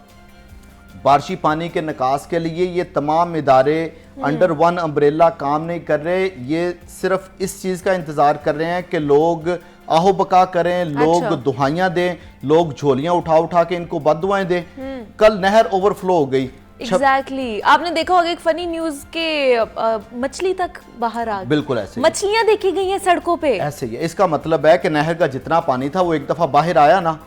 बारिशी पानी के निकास के लिए ये तमाम इदारे अंडर वन अम्ब्रेला काम नहीं कर रहे। ये सिर्फ इस चीज़ का इंतज़ार कर रहे हैं कि लोग आहो बका करें, लोग दुहाइयाँ दें, लोग झोलियाँ उठा उठा के इनको बददुआएं दें। कल नहर ओवरफ्लो हो गई। एग्जैक्टली आपने देखा होगा एक फनी न्यूज के मछली तक बाहर आ गई। बिल्कुल ऐसे मछलियां देखी गई हैं सड़कों पे। ऐसे ही इसका मतलब है कि नहर का जितना पानी था वो एक दफा बाहर आया ना।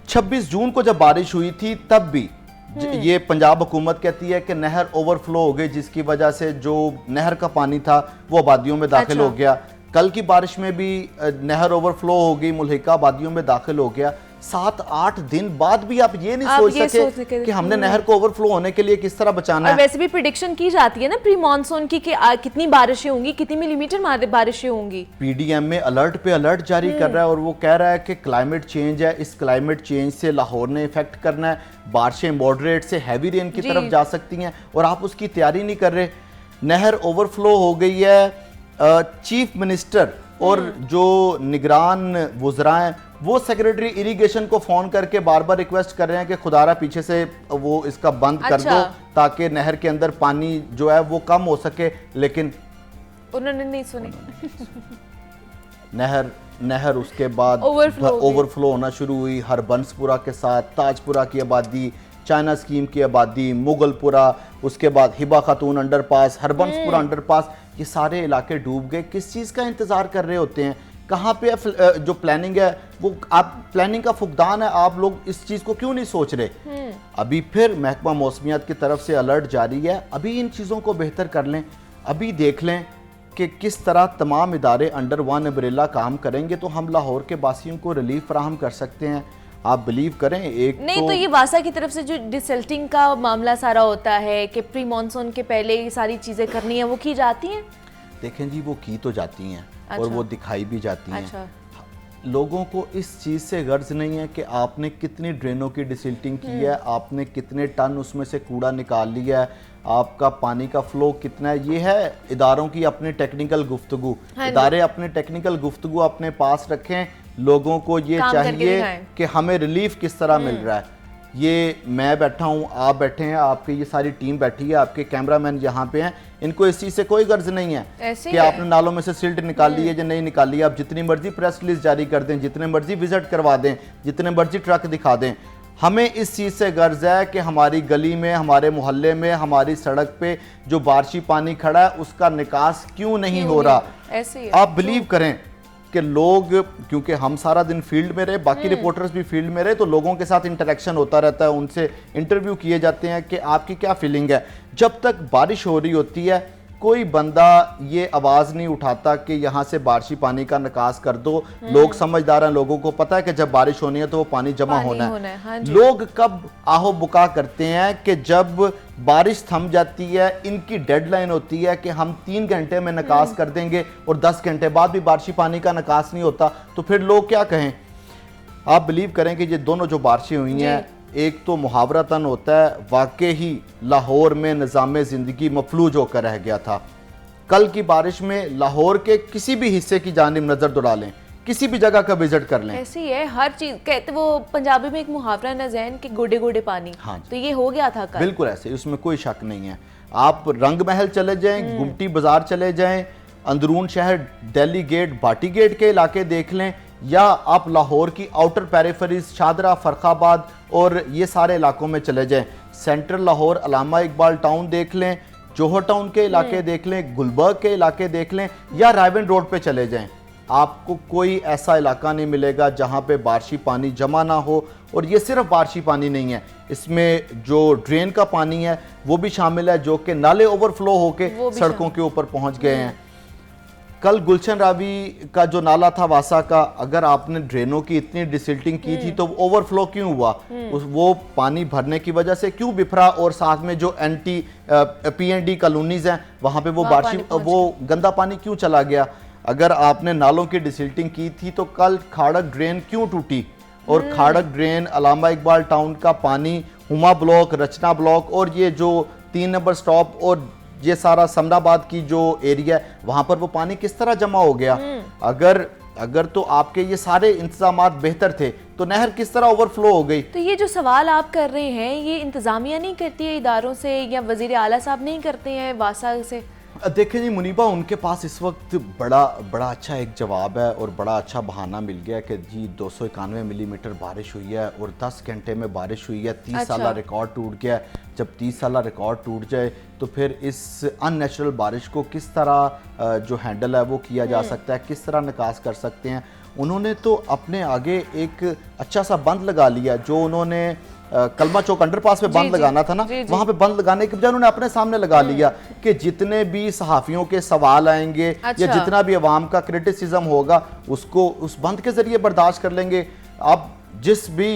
26 जून को जब बारिश हुई थी तब भी ये पंजाब हुकूमत कहती है कि नहर ओवरफ्लो हो गई, जिसकी वजह से जो नहर का पानी था वो आबादियों में दाखिल हो गया। कल की बारिश में भी नहर ओवरफ्लो हो गई, मुल्हिका आबादियों में दाखिल हो गया। 7-8 दिन बाद भी आप ये नहीं सोच सके कि हमने नहर को ओवरफ्लो होने के लिए किस तरह बचाना है। वैसे भी प्रेडिक्शन की जाती है ना प्री मॉनसून की कि कितनी बारिशें होंगी, कितनी मिलीमीटर बारिशें होंगी। पीडीएम में अलर्ट पे अलर्ट जारी कर रहा है और वो कह रहा है कि क्लाइमेट चेंज है, इस क्लाइमेट चेंज से लाहौर ने इफेक्ट करना है, बारिशें मॉडरेट से हैवी रेन की तरफ जा सकती हैं और आप उसकी तैयारी नहीं कर रहे। नहर ओवरफ्लो हो गई है। चीफ मिनिस्टर और जो निगरान वुज़रा हैं वो सेक्रेटरी इरिगेशन को फ़ोन करके बार बार रिक्वेस्ट कर रहे हैं कि खुदारा पीछे से वो इसका बंद कर दो ताकि नहर के अंदर पानी जो है वो कम हो सके, लेकिन उन्होंने नहीं सुनी। नहर उसके बाद ओवरफ्लो होना शुरू हुई। हरबंसपुरा के साथ ताजपुरा की आबादी, चाइना स्कीम की आबादी, मुगलपुरा, उसके बाद हिबा खातून अंडरपास, हरबंसपुरा अंडरपास, ये सारे इलाके डूब गए। किस चीज़ का इंतज़ार कर रहे होते हैं? कहाँ पे जो प्लानिंग है वो आप प्लानिंग का फुकदान है, आप लोग इस चीज़ को क्यों नहीं सोच रहे? अभी फिर महकमा मौसमियात की तरफ से अलर्ट जारी है। अभी इन चीज़ों को बेहतर कर लें, अभी देख लें कि किस तरह तमाम इदारे अंडर वन अम्ब्रेला काम करेंगे तो हम लाहौर के बासियों को रिलीफ फराहम कर सकते हैं। आप बिलीव करें एक नहीं तो ये वासा की तरफ से जो डिसल्टिंग का मामला सारा होता है कि प्री मॉनसून के पहले ये सारी चीज़ें करनी है, वो की जाती हैं? देखें जी, वो की तो जाती हैं और वो दिखाई भी जाती हैं। अच्छा। लोगों को इस चीज़ से गर्ज नहीं है कि आपने कितनी ड्रेनों की डिसिल्टिंग की है, आपने कितने टन उसमें से कूड़ा निकाल लिया है, आपका पानी का फ्लो कितना है। ये है इदारों की अपनी टेक्निकल गुफ्तगू। इदारे अपने टेक्निकल गुफ्तगू अपने पास रखें। लोगों को ये चाहिए कि हमें रिलीफ किस तरह मिल रहा है। ये मैं बैठा हूँ, आप बैठे हैं, आपकी ये सारी टीम बैठी है, आपके कैमरामैन यहाँ पे हैं, इनको इस चीज़ से कोई गर्ज नहीं है कि आपने नालों में से सिल्ट निकाल ली है या नहीं निकाली। आप जितनी मर्जी प्रेस रिलीज जारी कर दें, जितने मर्जी विजिट करवा दें, जितने मर्जी ट्रक दिखा दें, हमें इस चीज़ से गर्ज है कि हमारी गली में, हमारे मोहल्ले में, हमारी सड़क पे जो बारिशी पानी खड़ा है उसका निकास क्यों नहीं हो रहा। आप बिलीव करें कि लोग, क्योंकि हम सारा दिन फील्ड में रहे, बाकी रिपोर्टर्स भी फील्ड में रहे, तो लोगों के साथ इंटरेक्शन होता रहता है, उनसे इंटरव्यू किए जाते हैं कि आपकी क्या फीलिंग है। जब तक बारिश हो रही होती है कोई बंदा ये आवाज़ नहीं उठाता कि यहाँ से बारिशी पानी का निकास कर दो। लोग समझदार हैं, लोगों को पता है कि जब बारिश होनी है तो वो पानी जमा होना है। हाँ, लोग कब आहो बुका करते हैं कि जब बारिश थम जाती है, इनकी डेडलाइन होती है कि हम 3 घंटे में निकास कर देंगे और 10 घंटे बाद भी बारिशी पानी का निकास नहीं होता, तो फिर लोग क्या कहें। आप बिलीव करें कि ये दोनों जो बारिशें हुई हैं, एक तो मुहावरतन होता है, वाकई ही लाहौर में निज़ाम ज़िंदगी मफलूज होकर रह गया था। कल की बारिश में लाहौर के किसी भी हिस्से की जानिब नज़र दौड़ा लें, किसी भी जगह का विजिट कर लें, ऐसी है हर चीज। कहते वो पंजाबी में एक मुहावरा न ज़हन के गोडे गोडे पानी। हाँ, तो ये हो गया था कल। बिल्कुल ऐसे, उसमें कोई शक नहीं है। आप रंग महल चले जाएं, गुमटी बाजार चले जाएं, अंदरून शहर दिल्ली गेट, भाटी गेट के इलाके देख लें, या आप लाहौर की आउटर पेरिफेरीज शादरा, फरखाबाद और ये सारे इलाकों में चले जाएं। सेंट्रल लाहौर अलामा इकबाल टाउन देख लें, जोहर टाउन के इलाके देख लें, गुलबर्ग के इलाके देख लें, या रायवन रोड पे चले जाएं। आपको कोई ऐसा इलाका नहीं मिलेगा जहां पे बारिशी पानी जमा ना हो। और ये सिर्फ बारिशी पानी नहीं है, इसमें जो ड्रेन का पानी है वो भी शामिल है, जो कि नाले ओवरफ्लो होके सड़कों के ऊपर पहुंच गए हैं। कल गुलशन रावी का जो नाला था वासा का, अगर आपने ड्रेनों की इतनी डिसिल्टिंग की थी तो ओवरफ्लो क्यों हुआ? वो पानी भरने की वजह से क्यों बिफरा? और साथ में जो एंटी PND कॉलोनीज हैं वहां पे वो गंदा पानी क्यों चला गया? अगर आपने नालों की डिसिल्टिंग की थी तो कल खाड़क ड्रेन क्यों टूटी? और खाड़क ड्रेन, अलामा इकबाल टाउन का पानी, हुमा ब्लॉक, रचना ब्लॉक और ये जो 3 नंबर स्टॉप और ये सारा समनाबाद की जो एरिया है वहां पर वो पानी किस तरह जमा हो गया। अगर तो आपके ये सारे इंतजामात बेहतर थे तो नहर किस तरह ओवरफ्लो हो गई। तो ये जो सवाल आप कर रहे हैं ये इंतजामिया नहीं करती है इदारों से, या वजीर आला साहब नहीं करते हैं वासा से? देखें जी मुनीबा, उनके पास इस वक्त बड़ा अच्छा एक जवाब है और बड़ा अच्छा बहाना मिल गया कि जी 291 मिलीमीटर बारिश हुई है और 10 घंटे में बारिश हुई है, 30 साल रिकॉर्ड टूट गया है। जब 30 साल रिकॉर्ड टूट जाए तो फिर इस अननेचुरल बारिश को किस तरह जो हैंडल है वो किया जा सकता है, किस तरह निकास कर सकते हैं। उन्होंने तो अपने आगे एक अच्छा सा बंद लगा लिया, जो उन्होंने कलमा चौक अंडरपास पे बंद लगाना था ना, वहां पे बंद लगाने के बजाय उन्होंने अपने सामने लगा लिया कि जितने भी सहाफियों के सवाल आएंगे या जितना भी अवाम का क्रिटिसिज्म होगा उसको उस बंद के जरिए बर्दाश्त कर लेंगे। अब जिस भी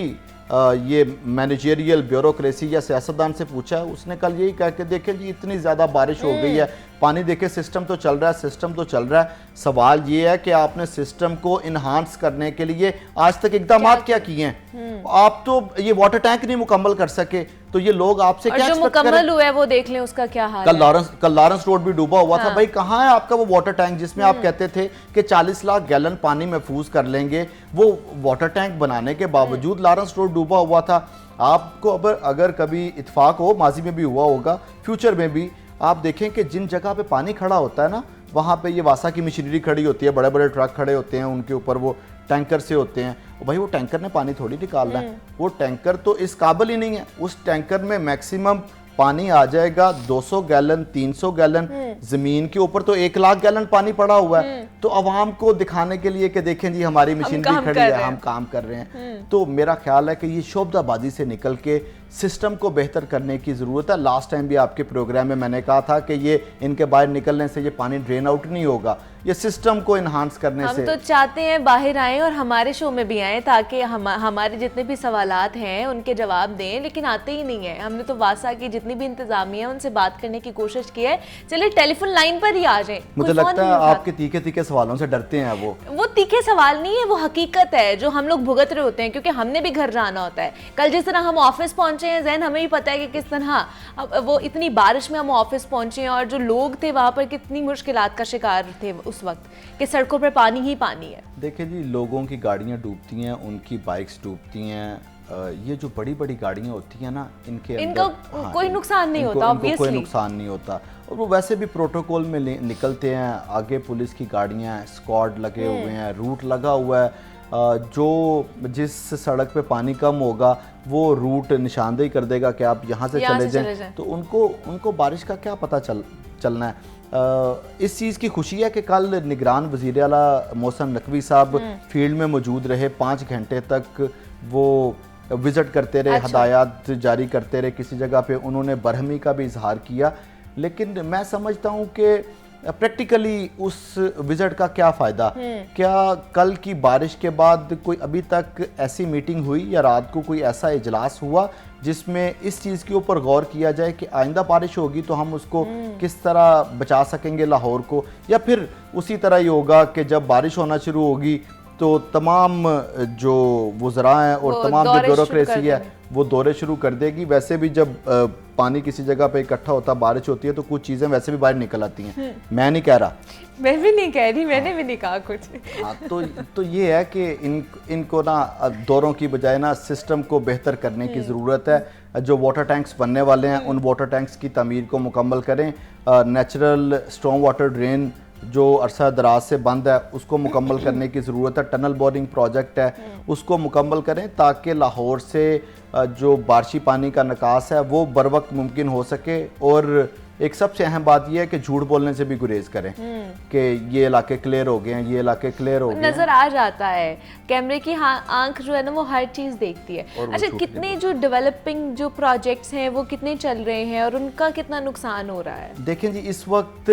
ये मैनेजरियल ब्यूरोक्रेसी या सियासतदान से पूछा है उसने कल यही कहा कि देखें जी इतनी ज़्यादा बारिश हो गई है, पानी देखे सिस्टम तो चल रहा है, सवाल ये है कि आपने सिस्टम को इन्हांस करने के लिए आज तक इकदाम क्या किए हैं। आप तो ये वाटर टैंक नहीं मुकम्मल कर सके तो ये लोग आपसे क्या जो मुकम्मल हुआ है वो देख लें उसका क्या हाल है। कल लॉरेंस रोड भी डूबा हुआ था। भाई कहाँ है आपका वो वाटर टैंक जिसमें आप कहते थे कि 40 लाख गैलन पानी महफूज कर लेंगे, वो वाटर टैंक बनाने के बावजूद लॉरेंस रोड डूबा हुआ था। आपको अगर कभी इत्फाक हो, माजी में भी हुआ होगा, फ्यूचर में भी आप देखें कि जिन जगह पे पानी खड़ा होता है ना वहाँ पे ये वासा की मशीनरी खड़ी होती है, बड़े बड़े ट्रक खड़े होते हैं, उनके ऊपर वो टैंकर से होते हैं। भाई वो टैंकर ने पानी थोड़ी निकालना है, वो टैंकर तो इस काबिल ही नहीं है। उस टैंकर में मैक्सिमम पानी आ जाएगा 200 गैलन 300 गैलन, जमीन के ऊपर तो 1 लाख गैलन पानी पड़ा हुआ है। तो अवाम को दिखाने के लिए कि देखें जी हमारी मशीनरी खड़ी है, हम काम कर रहे हैं। तो मेरा ख्याल है कि ये शोबदाबाजी से निकल के सिस्टम को बेहतर करने की ज़रूरत है। लास्ट टाइम भी आपके प्रोग्राम में मैंने कहा था कि ये इनके बाहर निकलने से ये पानी ड्रेन आउट नहीं होगा, ये सिस्टम को इन्हांस करने से। हम तो चाहते हैं बाहर आएँ और हमारे शो में भी आएँ ताकि हमारे जितने भी सवालात हैं उनके जवाब दें, लेकिन आते ही नहीं है। हमने तो वासा की जितनी भी इंतजामिया उनसे बात करने की कोशिश की है। चलिए टेलीफोन लाइन पर ही आ जाएं। मुझे लगता है आपके तीखे तीखे सवालों से डरते हैं। वो तीखे सवाल नहीं है, वो हकीकत है जो हम लोग भुगत रहे होते हैं, क्योंकि हमने भी घर जाना होता है। कल जिस तरह हम ऑफिस पहुंचे हैं जैन, हमें भी पता है कि किस तरह वो इतनी बारिश में हम ऑफिस पहुंचे हैं और जो लोग थे वहां पर कितनी मुश्किलात का शिकार थे उस वक्त कि सड़कों पर पानी ही पानी है। देखिए जी, लोगों की गाड़ियां डूबती हैं, उनकी बाइक्स डूबती हैं। ये जो बड़ी बड़ी गाड़ियां होती हैं ना, इनका कोई नुकसान नहीं होता, ऑब्वियसली कोई नुकसान नहीं होता। और वो वैसे भी प्रोटोकॉल में निकलते हैं। आगे पुलिस की गाड़ियां, स्क्वाड लगे हुए हैं, रूट लगा हुआ है। जो जिस सड़क पे पानी कम होगा वो रूट निशानदेही कर देगा कि आप यहाँ से चले जाएं। तो उनको बारिश का क्या पता चलना है। इस चीज़ की खुशी है कि कल निगरान वज़ीर आला मोहसिन नकवी साहब फील्ड में मौजूद रहे। 5 घंटे तक वो विज़िट करते रहे, हदायत जारी करते रहे। किसी जगह पे उन्होंने बरहमी का भी इजहार किया, लेकिन मैं समझता हूँ कि प्रैक्टिकली उस विजिट का क्या फ़ायदा। क्या कल की बारिश के बाद कोई अभी तक ऐसी मीटिंग हुई या रात को कोई ऐसा इजलास हुआ जिसमें इस चीज़ के ऊपर गौर किया जाए कि आइंदा बारिश होगी तो हम उसको किस तरह बचा सकेंगे लाहौर को, या फिर उसी तरह ही होगा कि जब बारिश होना शुरू होगी तो तमाम जो वज़रा हैं और तमाम जो ब्यूरोक्रेसी है वो दौरे शुरू कर देगी। वैसे भी जब पानी किसी जगह पे इकट्ठा होता, बारिश होती है, तो कुछ चीज़ें वैसे भी बाहर निकल आती हैं। मैं नहीं कह रहा, मैं भी नहीं कह रही, मैंने भी नहीं कहा कुछ। हाँ, तो ये है कि इनको ना दौरों की बजाय ना सिस्टम को बेहतर करने की ज़रूरत है। जो वाटर टैंक्स बनने वाले हैं उन वाटर टैंक्स की तमीर को मुकम्मल करें। नेचुरल स्टॉर्म वाटर ड्रेन जो अरसा दराज से बंद है उसको मुकम्मल करने की ज़रूरत है। टनल बोरिंग प्रोजेक्ट है उसको मुकम्मल करें ताकि लाहौर से जो बारिशी पानी का निकास है वो बर वक्त मुमकिन हो सके। और एक सबसे अहम बात यह है कि झूठ बोलने से भी गुरेज करें कि ये इलाके क्लियर हो गए हैं, ये इलाके क्लियर हो गए हैं। नजर आ जाता है, कैमरे की आंख जो है ना वो हर चीज देखती है। अच्छा, कितने जो डेवलपिंग जो प्रोजेक्ट्स हैं वो कितने चल रहे हैं और उनका कितना नुकसान हो रहा है? देखें जी, इस वक्त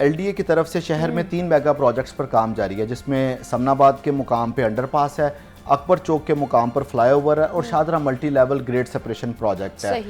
LDA की तरफ से शहर में 3 मेगा प्रोजेक्ट्स पर काम जारी है, जिसमें समनाबाद के मुकाम पे अंडरपास है, अकबर चौक के मुकाम पर फ्लाईओवर है और Shahdara multi level grade separation project है।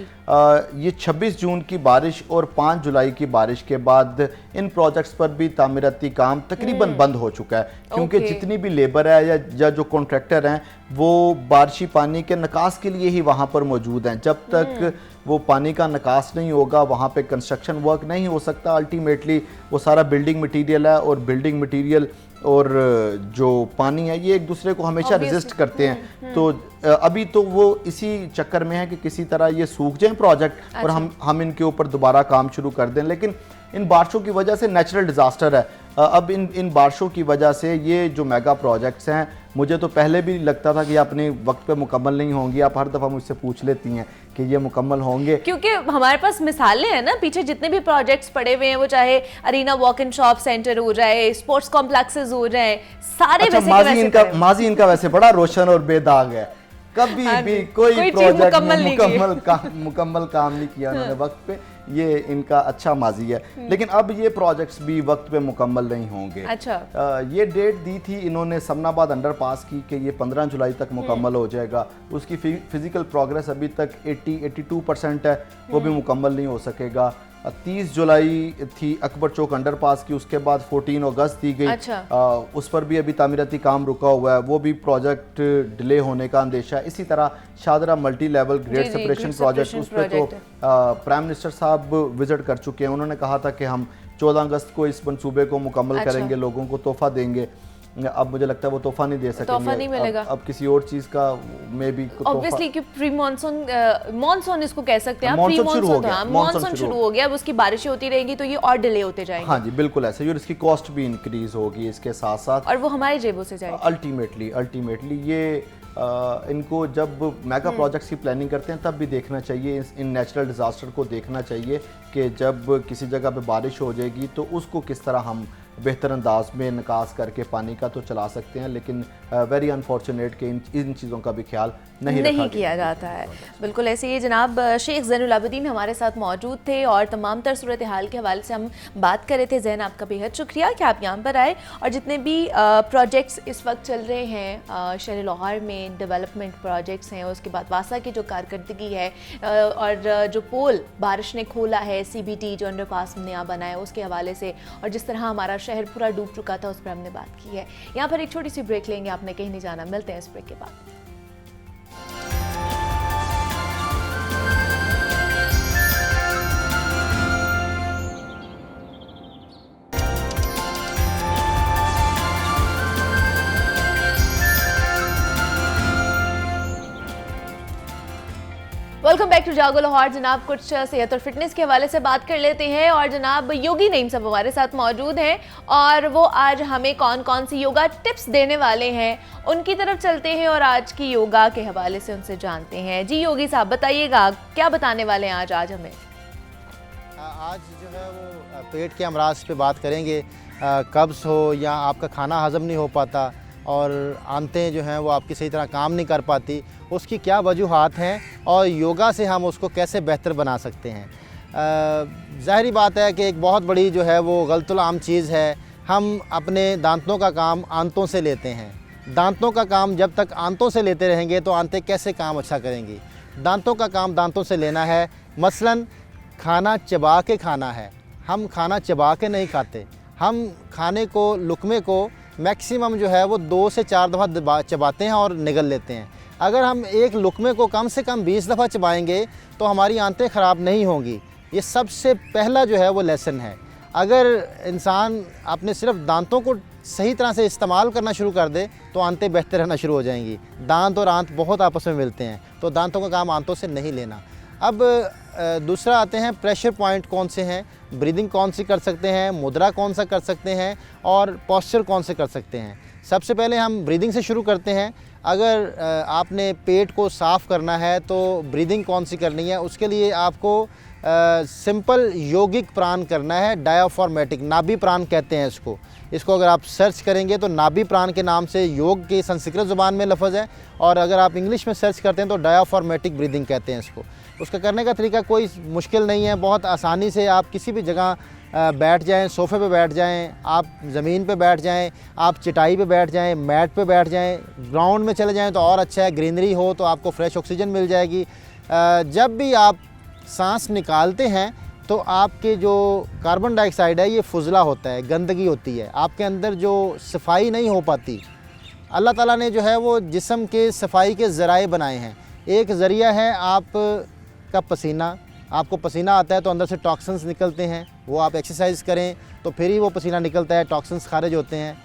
ये 26 जून की बारिश और 5 जुलाई की बारिश के बाद इन प्रोजेक्ट्स पर भी तामीराती काम तकरीबन बंद हो चुका है, क्योंकि जितनी भी लेबर है या जो कॉन्ट्रैक्टर हैं वो बारिशी पानी के निकास के लिए ही वहाँ पर मौजूद हैं। जब तक वो पानी का निकास नहीं होगा, वहाँ पे कंस्ट्रक्शन वर्क नहीं हो सकता। अल्टीमेटली वो सारा बिल्डिंग मटेरियल है, और बिल्डिंग मटेरियल और जो पानी है ये एक दूसरे को हमेशा रेजिस्ट करते हैं। तो अभी तो वो इसी चक्कर में है कि किसी तरह ये सूख जाए प्रोजेक्ट और हम इनके ऊपर दोबारा काम शुरू कर दें। लेकिन इन बारिशों की वजह से नेचुरल डिज़ास्टर है। अब इन बारिशों की वजह से ये जो मेगा प्रोजेक्ट्स हैं, मुझे तो पहले भी लगता था कि अपने वक्त पे मुकम्मल नहीं होंगी। आप हर दफ़ा मुझसे पूछ लेती हैं कि ये मुकम्मल होंगे, क्योंकि हमारे पास मिसालें हैं ना, पीछे जितने भी प्रोजेक्ट्स पड़े हुए हैं, वो चाहे arena walk and shop centre हो जाए, स्पोर्ट्स कॉम्प्लेक्सेस हो जाए, सारे अच्छा, माजी इनका वैसे बड़ा रोशन और बेदाग है। कभी भी कोई प्रोजेक्ट मुकम्मल काम नहीं किया उन्होंने वक्त पे, ये इनका अच्छा माजी है। लेकिन अब ये प्रोजेक्ट्स भी वक्त पे मुकम्मल नहीं होंगे। अच्छा। ये डेट दी थी इन्होंने समनाबाद अंडरपास की कि ये 15 जुलाई तक मुकम्मल हो जाएगा। उसकी फिजिकल प्रोग्रेस अभी तक 82% है, वो भी मुकम्मल नहीं हो सकेगा। 30 जुलाई थी अकबर चौक अंडरपास की, उसके बाद 14 अगस्त दी गई। अच्छा। उस पर भी अभी तामीराती काम रुका हुआ है, वो भी प्रोजेक्ट डिले होने का अंदेशा है। इसी तरह Shahdara multi level grade separation project, उस पर तो प्राइम मिनिस्टर साहब विजिट कर चुके हैं। उन्होंने कहा था कि हम 14 अगस्त को इस मंसूबे को मुकम्मल करेंगे, लोगों को तोहफा देंगे। अब मुझे लगता है वो तोहफा नहीं दे सकेंगे, तोहफा नहीं मिलेगा। अब किसी और चीज का मे बी ऑब्वियसली कि प्री मॉनसून इसको कह सकते हैं, प्री मॉनसून शुरू हो गया, अब उसकी बारिशें होती रहेंगी तो ये और डिले होते जाएंगे। हाँ जी, बिल्कुल ऐसे ही, और इसकी कॉस्ट भी इंक्रीज होगी इसके साथ साथ, और वो हमारी जेबों से जाएगी अल्टीमेटली। ये इनको जब मेगा प्रोजेक्ट्स की प्लानिंग करते हैं तब भी देखना चाहिए, इन नेचुरल डिज़ास्टर को देखना चाहिए कि जब किसी जगह पे बारिश हो जाएगी तो उसको किस तरह हम बेहतर अंदाज में निकास करके पानी का तो चला सकते हैं। लेकिन वेरी अनफॉर्चुनेट कि इन चीज़ों का भी ख्याल नहीं किया जाता है। बिल्कुल ऐसे ही जनाब शेख ज़ैनुल आबिदीन हमारे साथ मौजूद थे और तमाम तर सूरत हाल के हवाले से हम बात कर रहे थे। ज़ैन, आपका बेहद शुक्रिया कि आप यहाँ पर आए, और जितने भी प्रोजेक्ट्स इस वक्त चल रहे हैं शहर लाहौर में, डेवलपमेंट प्रोजेक्ट्स हैं, उसके बाद वासा की जो कारकर्दगी है और जो पोल बारिश ने खोला है, CBT जो अंडरपास नया बना है उसके हवाले से, और जिस तरह हमारा शहर पूरा डूब चुका था उस पर हमने बात की है। यहाँ पर एक छोटी सी ब्रेक लेंगे, आपने कहीं नहीं जाना, मिलते हैं इस ब्रेक के बाद। वेलकम बैक टू जागो लाहौर। जनाब कुछ सेहत और फिटनेस के हवाले से बात कर लेते हैं, और जनाब योगी नईम साहब हमारे साथ मौजूद हैं और वो आज हमें कौन कौन सी योगा टिप्स देने वाले हैं उनकी तरफ चलते हैं और आज की योगा के हवाले से उनसे जानते हैं। जी योगी साहब बताइएगा, क्या बताने वाले हैं आज हमें? आज जो है वो पेट के अमराज पे बात करेंगे। कब्ज़ हो या आपका खाना हज़म नहीं हो पाता और आंतें जो हैं वो आपकी सही तरह काम नहीं कर पाती, उसकी क्या वजूहात हैं और योगा से हम उसको कैसे बेहतर बना सकते हैं। ज़ाहिरी बात है कि एक बहुत बड़ी जो है वो गलतुल आम चीज़ है, हम अपने दांतों का काम आंतों से लेते हैं। दांतों का काम जब तक आंतों से लेते रहेंगे तो आंतें कैसे काम अच्छा करेंगी। दांतों का काम दांतों से लेना है। मसलन खाना चबा के खाना है, हम खाना चबा के नहीं खाते, हम खाने को, लुकमे को मैक्सिमम जो है वो 2 से 4 दफ़ा चबाते हैं और निगल लेते हैं। अगर हम एक लुकमे को कम से कम 20 दफ़ा चबाएंगे तो हमारी आंतें ख़राब नहीं होंगी। ये सबसे पहला जो है वो लेसन है। अगर इंसान अपने सिर्फ दांतों को सही तरह से इस्तेमाल करना शुरू कर दे तो आंतें बेहतर रहना शुरू हो जाएंगी। दांत और आंत बहुत आपस में मिलते हैं, तो दांतों का काम आंतों से नहीं लेना। अब दूसरा आते हैं प्रेशर पॉइंट कौन से हैं, ब्रीदिंग कौन सी कर सकते हैं, मुद्रा कौन सा कर सकते हैं और पोस्चर कौन से कर सकते हैं। सबसे पहले हम ब्रीदिंग से शुरू करते हैं। अगर आपने पेट को साफ़ करना है तो ब्रीदिंग कौन सी करनी है, उसके लिए आपको सिंपल योगिक प्राण करना है। डायाफ्रामेटिक नाभि प्राण कहते हैं इसको अगर आप सर्च करेंगे तो नाभि प्राण के नाम से योग की संस्कृत ज़ुबान में लफ्ज़ है, और अगर आप इंग्लिश में सर्च करते हैं तो डायाफ्रामेटिक ब्रीदिंग कहते हैं इसको। उसका करने का तरीका कोई मुश्किल नहीं है, बहुत आसानी से आप किसी भी जगह बैठ जाएं, सोफ़े पे बैठ जाएं, आप ज़मीन पे बैठ जाएं, आप चटाई पे बैठ जाएं, मैट पे बैठ जाएं, ग्राउंड में चले जाएं तो और अच्छा है, ग्रीनरी हो तो आपको फ्रेश ऑक्सीजन मिल जाएगी। जब भी आप सांस निकालते हैं तो आपके जो कार्बन डाइऑक्साइड है ये फुजला होता है, गंदगी होती है, आपके अंदर जो सफाई नहीं हो पाती। अल्लाह ताला ने जो है वो जिस्म के सफाई के ज़राए बनाए हैं। एक ज़रिया है आप का पसीना, आपको पसीना आता है तो अंदर से टॉक्सिन्स निकलते हैं, वो आप एक्सरसाइज करें तो फिर ही वो पसीना निकलता है, टॉक्सिन्स खारिज होते हैं,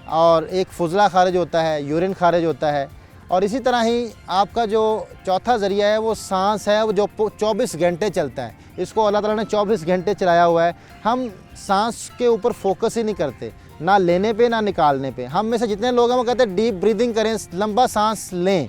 और एक फुजला खारिज होता है, यूरिन खारिज होता है। और इसी तरह ही आपका जो चौथा ज़रिया है वो सांस है, वो जो 24 घंटे चलता है। इसको अल्लाह ताला ने 24 घंटे चलाया हुआ है। हम सांस के ऊपर फोकस ही नहीं करते, ना लेने पे ना निकालने पे। हम में से जितने लोग हैं वो कहते हैं डीप ब्रीदिंग करें, लंबा सांस लें।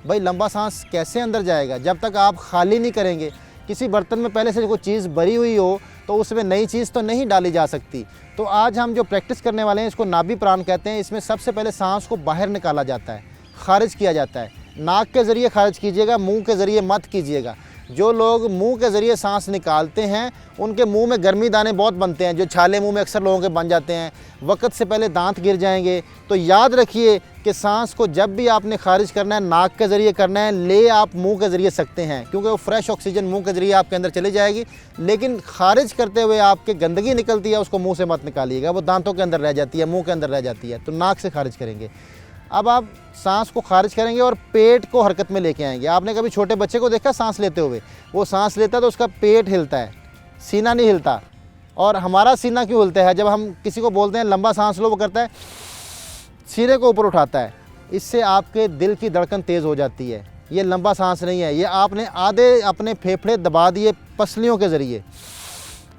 भाई लंबा सांस कैसे अंदर जाएगा जब तक आप खाली नहीं करेंगे। किसी बर्तन में पहले से कोई चीज़ भरी हुई हो तो उसमें नई चीज़ तो नहीं डाली जा सकती। तो आज हम जो प्रैक्टिस करने वाले हैं इसको नाभि प्राण कहते हैं। इसमें सबसे पहले सांस को बाहर निकाला जाता है, खारिज किया जाता है। नाक के ज़रिए खारिज कीजिएगा, मुंह के ज़रिए मत कीजिएगा। जो लोग मुंह के ज़रिए सांस निकालते हैं उनके मुंह में गर्मी दाने बहुत बनते हैं, जो छाले मुंह में अक्सर लोगों के बन जाते हैं, वक्त से पहले दांत गिर जाएंगे। तो याद रखिए कि सांस को जब भी आपने खारिज करना है नाक के ज़रिए करना है, ले आप मुंह के ज़रिए सकते हैं, क्योंकि वो फ्रेश ऑक्सीजन मुंह के ज़रिए आपके अंदर चली जाएगी। लेकिन खारिज करते हुए आपके गंदगी निकलती है, उसको मुँह से मत निकालिएगा, वो दांतों के अंदर रह जाती है, मुँह के अंदर रह जाती है। तो नाक से खारिज करेंगे। अब आप सांस को खारिज करेंगे और पेट को हरकत में लेके आएंगे। आपने कभी छोटे बच्चे को देखा सांस लेते हुए? वो सांस लेता है तो उसका पेट हिलता है, सीना नहीं हिलता। और हमारा सीना क्यों हिलता है? जब हम किसी को बोलते हैं लंबा सांस लो, वो करता है सीने को ऊपर उठाता है। इससे आपके दिल की धड़कन तेज़ हो जाती है। ये लंबा सांस नहीं है, ये आपने आधे अपने फेफड़े दबा दिए पसलियों के ज़रिए,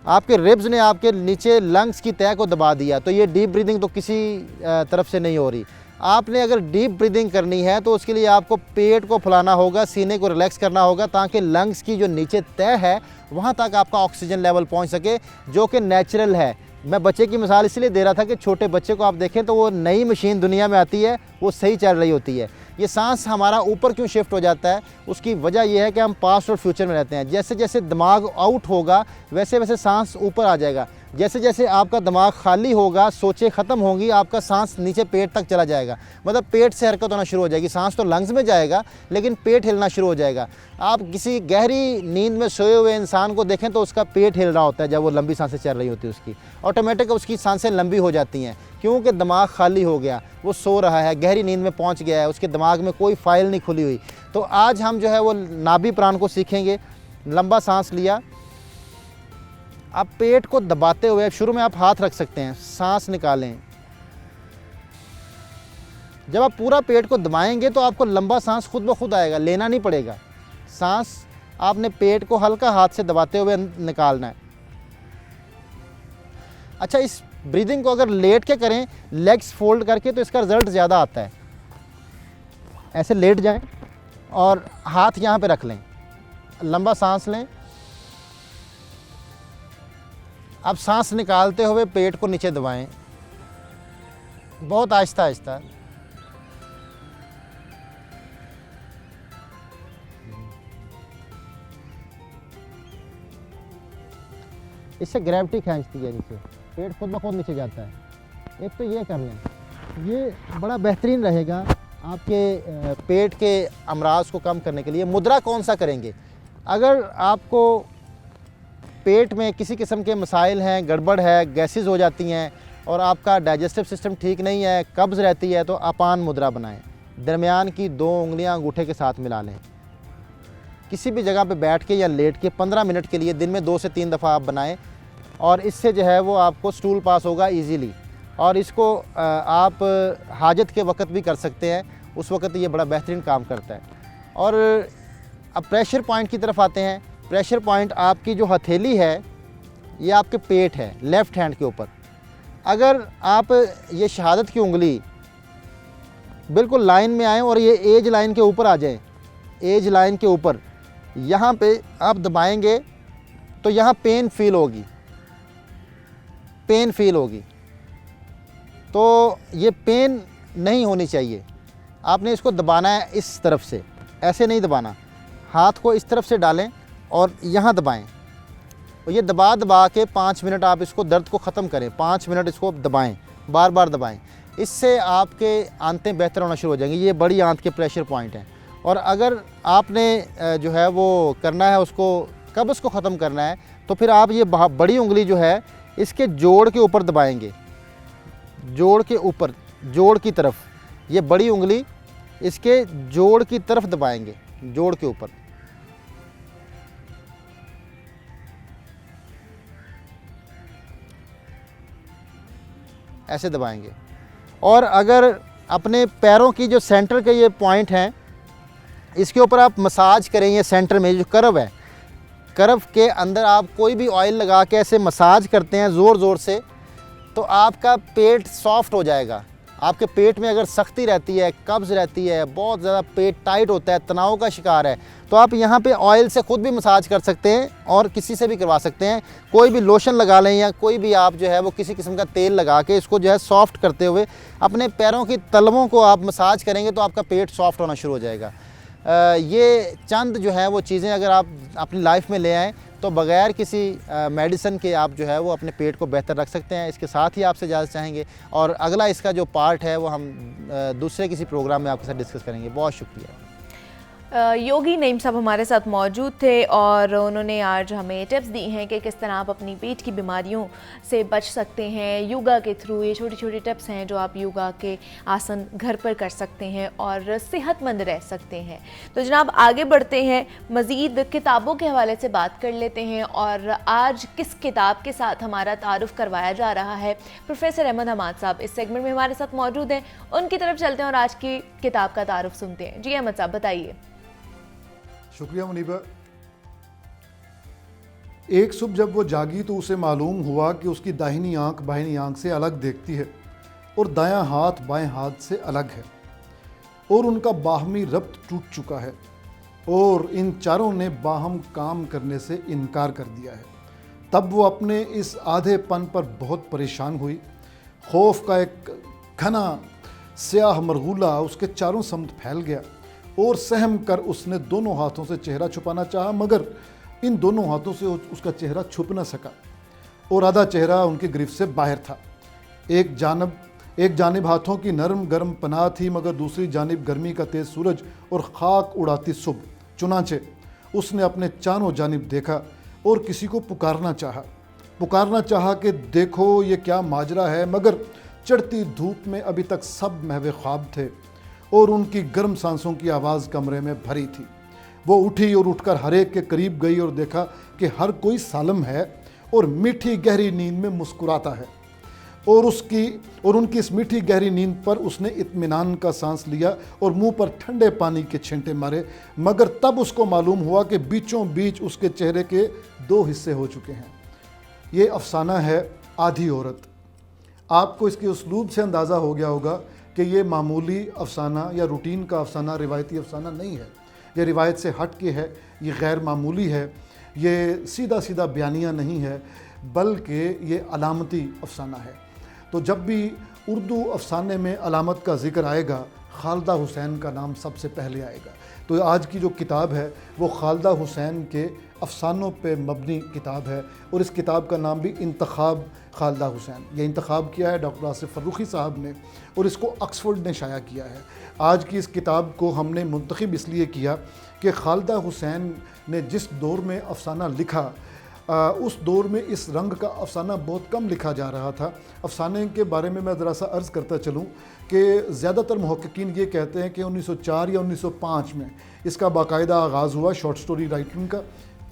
आपके रिब्स ने आपके नीचे लंग्स की तह को दबा दिया। तो ये डीप ब्रीदिंग तो किसी तरफ से नहीं हो रही। आपने अगर डीप ब्रीदिंग करनी है तो उसके लिए आपको पेट को फुलाना होगा, सीने को रिलैक्स करना होगा, ताकि लंग्स की जो नीचे तह है वहाँ तक आपका ऑक्सीजन लेवल पहुँच सके, जो कि नेचुरल है। मैं बच्चे की मिसाल इसलिए दे रहा था कि छोटे बच्चे को आप देखें तो वो नई मशीन दुनिया में आती है, वो सही चल रही होती है। ये सांस हमारा ऊपर क्यों शिफ्ट हो जाता है, उसकी वजह यह है कि हम पास्ट और फ्यूचर में रहते हैं। जैसे जैसे दिमाग आउट होगा वैसे वैसे सांस ऊपर आ जाएगा। जैसे जैसे आपका दिमाग खाली होगा, सोचें ख़त्म होंगी, आपका सांस नीचे पेट तक चला जाएगा। मतलब पेट से हरकत होना शुरू हो जाएगी। सांस तो लंग्स में जाएगा लेकिन पेट हिलना शुरू हो जाएगा। आप किसी गहरी नींद में सोए हुए इंसान को देखें तो उसका पेट हिल रहा होता है। जब वो लंबी सांसें चल रही होती है उसकी ऑटोमेटिक उसकी सांसें लंबी हो जाती हैं, क्योंकि दिमाग खाली हो गया, वो सो रहा है, गहरी नींद में पहुंच गया है, उसके दिमाग में कोई फाइल नहीं खुली हुई। तो आज हम जो है वो नाभि प्राण को सीखेंगे। लंबा सांस लिया, आप पेट को दबाते हुए, शुरू में आप हाथ रख सकते हैं, सांस निकालें। जब आप पूरा पेट को दबाएंगे तो आपको लंबा सांस खुद ब खुद आएगा, लेना नहीं पड़ेगा। सांस आपने पेट को हल्का हाथ से दबाते हुए निकालना है। अच्छा, इस ब्रीदिंग को अगर लेट के करें, लेग्स फोल्ड करके, तो इसका रिजल्ट ज़्यादा आता है। ऐसे लेट जाएं और हाथ यहाँ पे रख लें, लंबा सांस लें। अब सांस निकालते हुए पेट को नीचे दबाएं, बहुत आहिस्ता आहिस्ता। इससे ग्रेविटी खींचती है नीचे, पेट खुद ब खुद नीचे जाता है। एक तो ये कर लें, ये बड़ा बेहतरीन रहेगा आपके पेट के अमराज को कम करने के लिए। मुद्रा कौन सा करेंगे? अगर आपको पेट में किसी किस्म के मसाइल हैं, गड़बड़ है, गैसेस हो जाती हैं और आपका डाइजेस्टिव सिस्टम ठीक नहीं है, कब्ज़ रहती है, तो अपान मुद्रा बनाएं। दरमियान की 2 उंगलियां अंगूठे के साथ मिला लें। किसी भी जगह पे बैठ के या लेट के 15 मिनट के लिए दिन में 2 से 3 दफ़ा आप बनाएं, और इससे जो है वो आपको स्टूल पास होगा ईजीली। और इसको आप हाजत के वक्त भी कर सकते हैं, उस वक्त ये बड़ा बेहतरीन काम करता है। और अब प्रेशर पॉइंट की तरफ आते हैं। प्रेशर पॉइंट आपकी जो हथेली है ये आपके पेट है, लेफ़्ट हैंड के ऊपर। अगर आप ये शहादत की उंगली बिल्कुल लाइन में आए और ये एज लाइन के ऊपर आ जाए, एज लाइन के ऊपर यहाँ पे आप दबाएंगे तो यहाँ पेन फील होगी, पेन फील होगी। तो ये पेन नहीं होनी चाहिए। आपने इसको दबाना है इस तरफ से, ऐसे नहीं दबाना। हाथ को इस तरफ से डालें और यहाँ दबाएं, और ये दबा दबा के 5 मिनट आप इसको दर्द को ख़त्म करें। 5 मिनट इसको दबाएं, बार बार दबाएं। इससे आपके आंतें बेहतर होना शुरू हो जाएंगी। ये बड़ी आंत के प्रेशर पॉइंट हैं। और अगर आपने जो है वो करना है, उसको कब्ज़ को ख़त्म करना है, तो फिर आप ये बड़ी उंगली जो है इसके जोड़ के ऊपर दबाएंगे, जोड़ के ऊपर, जोड़ की तरफ। ये बड़ी उंगली इसके जोड़ की तरफ दबाएंगे, जोड़ के ऊपर। ऐसे दबाएंगे। और अगर अपने पैरों की जो सेंटर के ये पॉइंट हैं, इसके ऊपर आप मसाज करें, ये सेंटर में जो कर्व है, कर्व के अंदर आप कोई भी ऑयल लगा के ऐसे मसाज करते हैं ज़ोर ज़ोर से, तो आपका पेट सॉफ्ट हो जाएगा। आपके पेट में अगर सख्ती रहती है, कब्ज़ रहती है, बहुत ज़्यादा पेट टाइट होता है, तनाव का शिकार है, तो आप यहाँ पे ऑयल से ख़ुद भी मसाज कर सकते हैं और किसी से भी करवा सकते हैं। कोई भी लोशन लगा लें या कोई भी आप जो है वो किसी किस्म का तेल लगा के इसको जो है सॉफ्ट करते हुए अपने पैरों की तलवों को आप मसाज करेंगे तो आपका पेट सॉफ्ट होना शुरू हो जाएगा। ये चंद जो है वो चीज़ें अगर आप अपनी लाइफ में ले आएँ तो बग़ैर किसी मेडिसिन के आप जो है वो अपने पेट को बेहतर रख सकते हैं। इसके साथ ही आपसे इजाज़त चाहेंगे और अगला इसका जो पार्ट है वो हम दूसरे किसी प्रोग्राम में आपके साथ डिस्कस करेंगे। बहुत शुक्रिया। योगी नईम साहब हमारे साथ मौजूद थे और उन्होंने आज हमें टिप्स दी हैं कि किस तरह आप अपनी पेट की बीमारियों से बच सकते हैं योगा के थ्रू। ये छोटी छोटी टिप्स हैं जो आप योगा के आसन घर पर कर सकते हैं और सेहतमंद रह सकते हैं। तो जनाब आगे बढ़ते हैं, मज़ीद किताबों के हवाले से बात कर लेते हैं और आज किस किताब के साथ हमारा तारुफ़ करवाया जा रहा है। प्रोफेसर अहमद हमाद साहब इस सेगमेंट में हमारे साथ मौजूद हैं, उनकी तरफ चलते हैं और आज की किताब का तारुफ़ सुनते हैं। जी अहमद साहब बताइए। शुक्रिया मुनीबा। एक सुबह जब वो जागी तो उसे मालूम हुआ कि उसकी दाहिनी आंख बाहिनी आंख से अलग देखती है और दायां हाथ बाएं हाथ से अलग है और उनका बाहमी रब्त टूट चुका है और इन चारों ने बाहम काम करने से इनकार कर दिया है। तब वो अपने इस आधेपन पर बहुत परेशान हुई। खौफ का एक घना स्याह मरगूला उसके चारों समत फैल गया और सहम कर उसने दोनों हाथों से चेहरा छुपाना चाहा, मगर इन दोनों हाथों से उसका चेहरा छुप न सका और आधा चेहरा उनकी गिरफ्त से बाहर था। एक जानिब हाथों की नरम गर्म पनाह थी, मगर दूसरी जानिब गर्मी का तेज़ सूरज और खाक उड़ाती सुबह। चुनाचे उसने अपने चारों जानिब देखा और किसी को पुकारना चाहा कि देखो ये क्या माजरा है, मगर चढ़ती धूप में अभी तक सब महवे ख्वाब थे और उनकी गर्म सांसों की आवाज़ कमरे में भरी थी। वो उठी और उठकर हर एक के करीब गई और देखा कि हर कोई सालम है और मीठी गहरी नींद में मुस्कुराता है और उनकी इस मीठी गहरी नींद पर उसने इत्मीनान का सांस लिया और मुंह पर ठंडे पानी के छींटे मारे, मगर तब उसको मालूम हुआ कि बीचों बीच उसके चेहरे के दो हिस्से हो चुके हैं। ये अफसाना है आधी औरत। आपको इसके उसलूब से अंदाज़ा हो गया होगा कि ये मामूली अफसाना या रूटीन का अफसाना, रिवायती अफसाना नहीं है। ये रिवायत से हट के है, ये गैर मामूली है, ये सीधा सीधा बयानिया नहीं है, बल्कि ये अलामती अफसाना है। तो जब भी उर्दू अफसाने में अलामत का ज़िक्र आएगा, खालदा हुसैन का नाम सबसे पहले आएगा। तो आज की जो किताब है वो खालदा हुसैन के अफसानों पे मबनी किताब है और इस किताब का नाम भी इंतखाब खालदा हुसैन। ये इंतखाब किया है डॉक्टर आसिफ फर्रुखी साहब ने और इसको ऑक्सफोर्ड ने शाया किया है। आज की इस किताब को हमने मुंतखब इसलिए किया कि खालदा हुसैन ने जिस दौर में अफसाना लिखा, उस दौर में इस रंग का अफसाना बहुत कम लिखा जा रहा था। अफसाने के बारे में मैं ज़रा सा अर्ज़ करता चलूँ कि ज़्यादातर मुहक्किकीन ये कहते हैं कि 1904 या 1905 में इसका बाकायदा आगाज़ हुआ शॉर्ट स्टोरी राइटिंग का।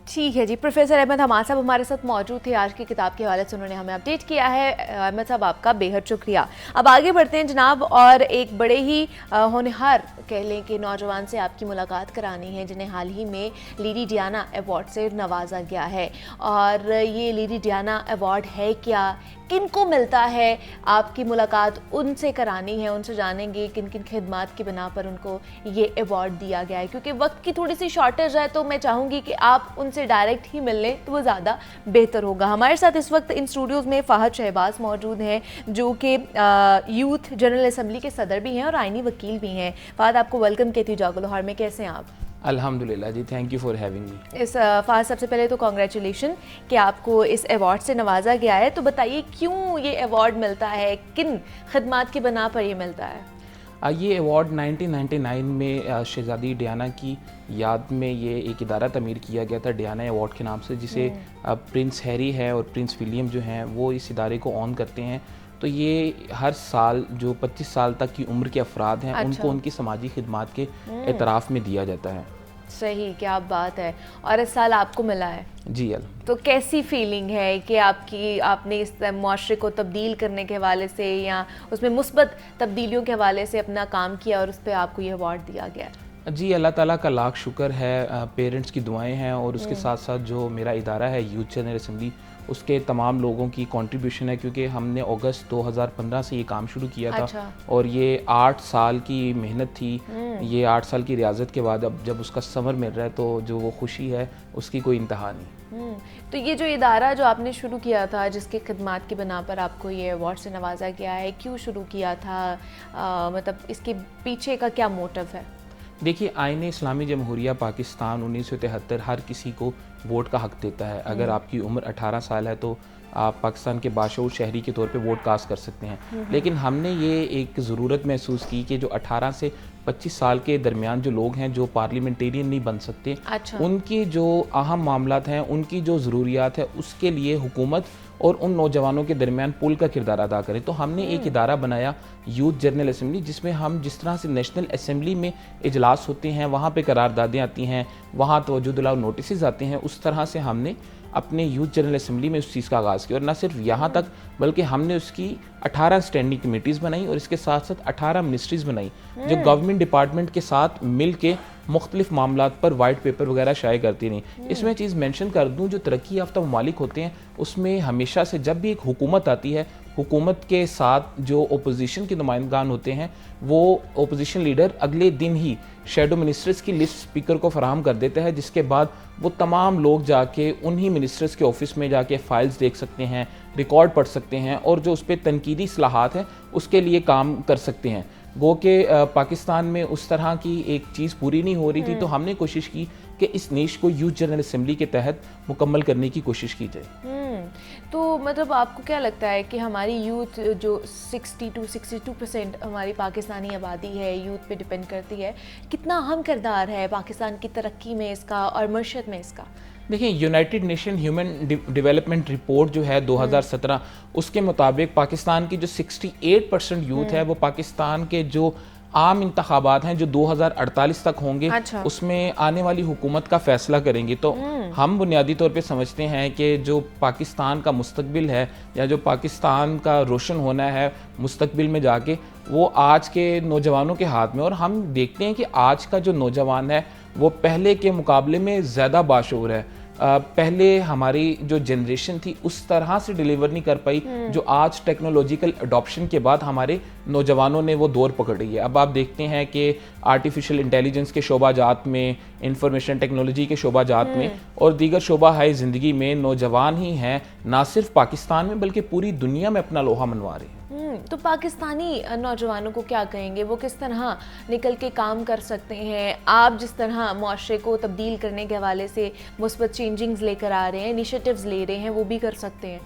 ठीक है जी, प्रोफेसर अहमद हमाद साहब हमारे साथ मौजूद थे। आज की किताब के हवाले से उन्होंने हमें अपडेट किया है। अहमद साहब आपका बेहद शुक्रिया। अब आगे बढ़ते हैं जनाब और एक बड़े ही होनहार कह लें कि नौजवान से आपकी मुलाकात करानी है जिन्हें हाल ही में लेडी डियाना अवार्ड से नवाजा गया है। और ये लेडी डियाना अवार्ड है क्या, किन को मिलता है, आपकी मुलाकात उनसे करानी है, उनसे जानेंगे किन किन खिदमात की बिना पर उनको ये अवार्ड दिया गया है। क्योंकि वक्त की थोड़ी सी शॉर्टेज है तो मैं चाहूँगी कि आप उनसे डायरेक्ट ही मिल लें तो वो ज़्यादा बेहतर होगा। हमारे साथ इस वक्त इन स्टूडियोज़ में फ़ाहद शहबाज मौजूद हैं जो कि यूथ जनरल असम्बली के सदर भी हैं और आइनी वकील भी हैं। फ़ाहद आपको वेलकम कहती हूँ जागो लाहौर में, कैसे हैं आप? अल्हम्दुलिल्लाह जी, thank you for having me. इस फ़ाहद सबसे पहले तो कॉन्ग्रेचुलेशन कि आपको इस अवार्ड से नवाजा गया है। तो बताइए क्यों ये अवार्ड मिलता है, किन खिदमात की बना पर ये मिलता है? ये अवार्ड 1999 में शहज़ादी डियाना की याद में ये एक इदारा तमीर किया गया था डियाना अवार्ड के नाम से, जिसे प्रिंस हैरी है और प्रिंस विलियम जो हैं वो इस इदारे को ऑन करते हैं। तो ये हर साल जो 25 साल तक की उम्र के अफराद हैं उनको उनकी समाजी खिदमात के एतराफ़ में दिया जाता है। सही, क्या बात है। और इस साल आपको मिला है जी। तो कैसी फीलिंग है कि आपने इस मुआशरे को तब्दील करने के हवाले से या उसमें मुस्बत तब्दीलियों के हवाले से अपना काम किया और उस पर आपको ये अवार्ड दिया गया? जी, अल्लाह ताला का लाख शुक्र है, पेरेंट्स की दुआएं हैं और उसके साथ साथ जो मेरा इदारा है यूथ जनरल असेंबली, उसके तमाम लोगों की कंट्रीब्यूशन है, क्योंकि हमने अगस्त 2015 से ये काम शुरू किया था। अच्छा। और ये 8 साल की मेहनत थी, ये 8 साल की रियाजत के बाद अब जब उसका समर मिल रहा है तो जो वो खुशी है उसकी कोई इंतहा नहीं। तो ये जो इदारा जो आपने शुरू किया था, जिसके खिदमात की बिना पर आपको ये अवार्ड से नवाजा गया है, क्यों शुरू किया था, मतलब इसके पीछे का क्या मोटिव है? देखिए, आईन इस्लामी जमहूरिया पाकिस्तान 1973 हर किसी को वोट का हक देता है। अगर आपकी उम्र 18 साल है तो आप पाकिस्तान के बाशऊर शहरी के तौर पे वोट कास्ट कर सकते हैं। लेकिन हमने ये एक ज़रूरत महसूस की कि जो 18 से 25 साल के दरमियान जो लोग हैं जो पार्लियामेंटेरियन नहीं बन सकते, अच्छा। उनकी जो अहम मामलात हैं, उनकी जो ज़रूरियात है, उसके लिए हुकूमत और उन नौजवानों के दरमियान पुल का किरदार अदा करें। तो हमने एक इदारा बनाया यूथ जनरल असेंबली, जिसमें हम जिस तरह से नेशनल असेंबली में इजलास होते हैं, वहाँ पे करारदादें आती हैं, वहाँ तवज्जो दिलाओ नोटिस आते हैं, उस तरह से हमने अपने यूथ जनरल असेंबली में उस चीज़ का आगाज़ किया। और न सिर्फ यहाँ तक बल्कि हमने उसकी 18 स्टैंडिंग कमेटीज़ बनाई और इसके साथ साथ 18 मिनिस्ट्रीज़ बनाई जो गवर्नमेंट डिपार्टमेंट के साथ मिल के मुख्तलिफ मामलात पर वाइट पेपर वगैरह शाये करती नहीं। इसमें चीज़ मेंशन कर दूं, जो तरक्की याफ्ता ममालिक होते हैं उसमें हमेशा से जब भी एक हुकूमत आती है, हुकूमत के साथ जो ओपोजिशन के नुमाइंदगान होते हैं वो ओपोजिशन लीडर अगले दिन ही शेडो मिनिस्टर्स की लिस्ट स्पीकर को फराहम कर देता है, जिसके बाद वो तमाम लोग जाके उन्हीं मिनिस्टर्स के ऑफिस में जाके फ़ाइल्स देख सकते हैं, रिकॉर्ड पढ़ सकते हैं और जो उस पर तनकीदी इस्लाहात हैं उसके लिए काम कर सकते हैं। गो के पाकिस्तान में उस तरह की एक चीज़ पूरी नहीं हो रही थी, तो हमने कोशिश की कि इस नीश को यूथ जनरल असेंबली के तहत मुकम्मल करने की कोशिश की जाए। तो मतलब आपको क्या लगता है कि हमारी यूथ जो 62% हमारी पाकिस्तानी आबादी है यूथ पे डिपेंड करती है, कितना अहम किरदार है पाकिस्तान की तरक्की में इसका और मशत में इसका? देखिए, United nation human development report जो है 2017, उसके मुताबिक पाकिस्तान की जो 68% यूथ है वो पाकिस्तान के जो आम इंतखाबात हैं जो 2048 तक होंगे, अच्छा। उसमें आने वाली हुकूमत का फैसला करेंगे। तो हम बुनियादी तौर पे समझते हैं कि जो पाकिस्तान का मुस्तकबिल है या जो पाकिस्तान का रोशन होना है मुस्तकबिल में जाके, वो आज के नौजवानों के हाथ में। और हम देखते हैं कि आज का जो नौजवान है वो पहले के मुकाबले में ज़्यादा बाशऊर है। पहले हमारी जो जनरेशन थी उस तरह से डिलीवर नहीं कर पाई जो आज टेक्नोलॉजिकल अडॉप्शन के बाद हमारे नौजवानों ने वो दौर पकड़ रही है। अब आप देखते हैं कि आर्टिफिशियल इंटेलिजेंस के शोबाजात में, इंफॉर्मेशन टेक्नोलॉजी के शोबाजात में और दीगर शोबा है ज़िंदगी में नौजवान ही हैं, ना सिर्फ पाकिस्तान में बल्कि पूरी दुनिया में अपना लोहा मनवा रहे हैं। तो पाकिस्तानी नौजवानों को क्या कहेंगे, वो किस तरह निकल के काम कर सकते हैं? आप जिस तरह मुआशरे को तब्दील करने के हवाले से मुस्बत चेंजिंग्स लेकर आ रहे हैं, इनिशिएटिव्स ले रहे हैं, वो भी कर सकते हैं?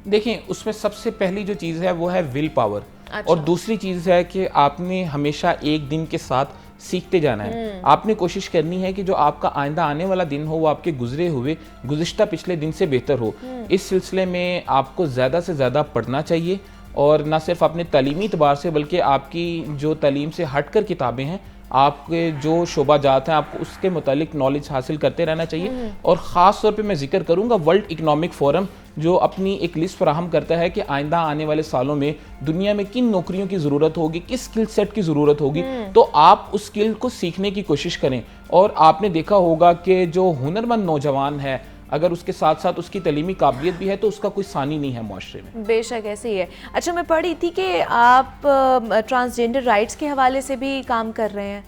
देखिए, उसमें सबसे पहली जो चीज़ है वो है विल पावर। अच्छा। और दूसरी चीज़ है कि आपने हमेशा एक दिन के साथ सीखते जाना है। आपने कोशिश करनी है कि जो आपका आइंदा आने वाला दिन हो वो आपके गुजरे हुए गुज़िश्ता पिछले दिन से बेहतर हो। इस सिलसिले में आपको ज़्यादा से ज़्यादा पढ़ना चाहिए और ना सिर्फ अपने तालीमी एतबार से बल्कि आपकी जो तालीम से हटकर किताबें हैं, आपके जो शोबाजात हैं, आपको उसके मुतालिक नॉलेज हासिल करते रहना चाहिए। और ख़ास तौर पे मैं जिक्र करूँगा वर्ल्ड इकनॉमिक फोरम, जो अपनी एक लिस्ट फराहम करता है कि आइंदा आने वाले सालों में दुनिया में किन नौकरियों की ज़रूरत होगी, किस स्किल सेट की ज़रूरत होगी, तो आप उस स्किल को सीखने की कोशिश करें। और आपने देखा होगा कि जो हुनरमंद नौजवान है, अगर उसके साथ साथ उसकी तलीमी काबिलियत भी है तो उसका कोई सानी नहीं है मुआशरे में। बेशक ऐसे ही है। अच्छा, मैं पढ़ी थी कि आप ट्रांसजेंडर राइट्स के हवाले से भी काम कर रहे हैं।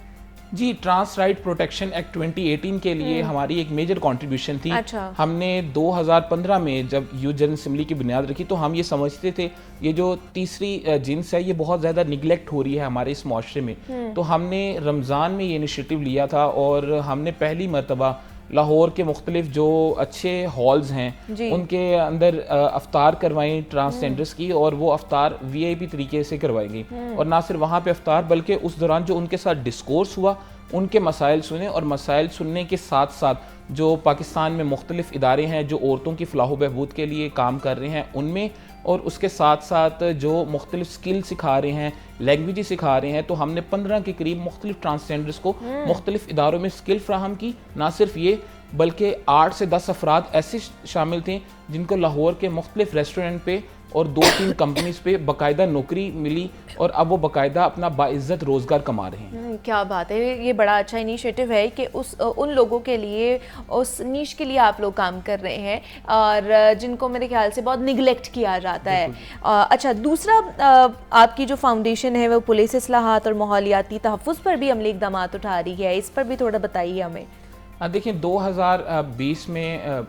जी, ट्रांस राइट प्रोटेक्शन एक्ट 2018 के लिए हमारी एक मेजर कंट्रीब्यूशन थी। अच्छा। हमने 2015 में जब यूथ जनरल असेंबली की बुनियाद रखी तो हम ये समझते थे ये जो तीसरी जिन्स है ये बहुत ज़्यादा निगलेक्ट हो रही है हमारे इस मुआशरे में। तो हमने रमज़ान में ये इनिशिएटिव लिया था और हमने पहली मरतबा लाहौर के मुख्तलिफ जो अच्छे हॉल्स हैं उनके अंदर अफ्तार करवाई ट्रांसजेंडर्स की, और वो अफ्तार VIP तरीके से करवाई गई। और ना सिर्फ वहाँ पे अफ्तार बल्कि उस दौरान जो उनके साथ डिस्कोर्स हुआ, उनके मसाइल सुने, और मसाइल सुनने के साथ साथ जो पाकिस्तान में मुख्तलिफ इदारे हैं जो औरतों की फलाह बहबूद के लिए काम कर रहे हैं, उनमें और उसके साथ साथ जो मुख्तलिफ स्किल सिखा रहे हैं, लैंग्वेज सिखा रहे हैं। तो हमने 15 के करीब मुख्तलिफ ट्रांसजेंडर्स को मुख्तलिफ इदारों में स्किल फ्राहम की। ना सिर्फ ये बल्कि 8 से 10 अफराद ऐसे शामिल थे जिनको लाहौर के मुख्तलिफ रेस्टोरेंट पे और 2-3 कंपनीज पे बाकायदा नौकरी मिली और अब वो बाकायदा अपना बाइज्जत रोज़गार कमा रहे हैं। क्या बात है, ये बड़ा अच्छा इनिशिएटिव है कि उन लोगों के लिए, उस नीश के लिए आप लोग काम कर रहे हैं और जिनको मेरे ख्याल से बहुत निगलेक्ट किया जाता है। अच्छा, दूसरा आपकी जो फाउंडेशन है वो पुलिस इस्लाहात और माहौलियाती तहफ़्फ़ुज़ पर भी अमली इक़दाम उठा रही है, इस पर भी थोड़ा बताइए हमें। देखिए 2020 में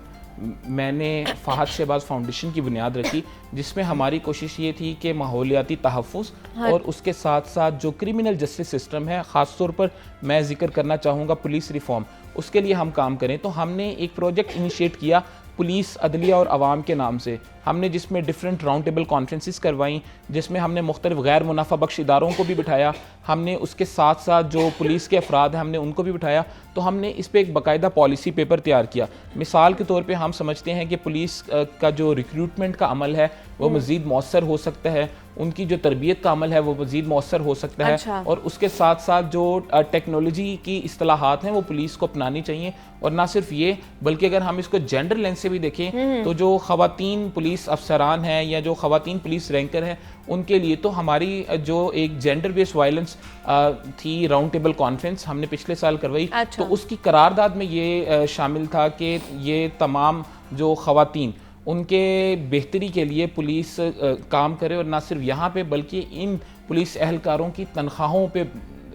मैंने फ़हद शहबाज फाउंडेशन की बुनियाद रखी, जिसमें हमारी कोशिश ये थी कि माहौलियाती तहफ़्फ़ुज़ और उसके साथ साथ जो क्रिमिनल जस्टिस सिस्टम है, ख़ास तौर पर मैं जिक्र करना चाहूँगा पुलिस रिफॉर्म, उसके लिए हम काम करें। तो हमने एक प्रोजेक्ट इनिशिएट किया पुलिस, अदलिया और आवाम के नाम से, हमने जिसमें डिफरेंट राउंड टेबल कॉन्फ्रेंसेस करवाई, जिसमें हमने मुख्तलिफ गैर मुनाफा बख्श इदारों को भी बिठाया, हमने उसके साथ साथ जो पुलिस के अफराद हैं हमने उनको भी बिठाया। तो हमने इस पर एक बाकायदा पॉलिसी पेपर तैयार किया। मिसाल के तौर पे हम समझते हैं कि पुलिस का जो रिक्रूटमेंट का अमल है वो मज़ीद मौसर हो सकता है, उनकी जो तरबियत का अमल है वो मज़ीद मौसर हो सकता है। अच्छा। और उसके साथ साथ जो टेक्नोलॉजी की इस्तिलाहात हैं वो पुलिस को अपनानी चाहिए। और ना सिर्फ ये बल्कि अगर हम इसको जेंडर लेंस से भी देखें तो जो ख़वातीन पुलिस अफसरान हैं या जो ख़वातीन पुलिस रैंकर हैं उनके लिए तो हमारी जो एक जेंडर बेस्ड वायलेंस थी राउंड टेबल कॉन्फ्रेंस हमने पिछले साल करवाई। अच्छा। तो उसकी करारदाद में ये शामिल था कि ये तमाम जो ख़वातीन उनके बेहतरी के लिए पुलिस काम करे और ना सिर्फ यहाँ पे बल्कि इन पुलिस एहलकारों की तनख्वाहों पे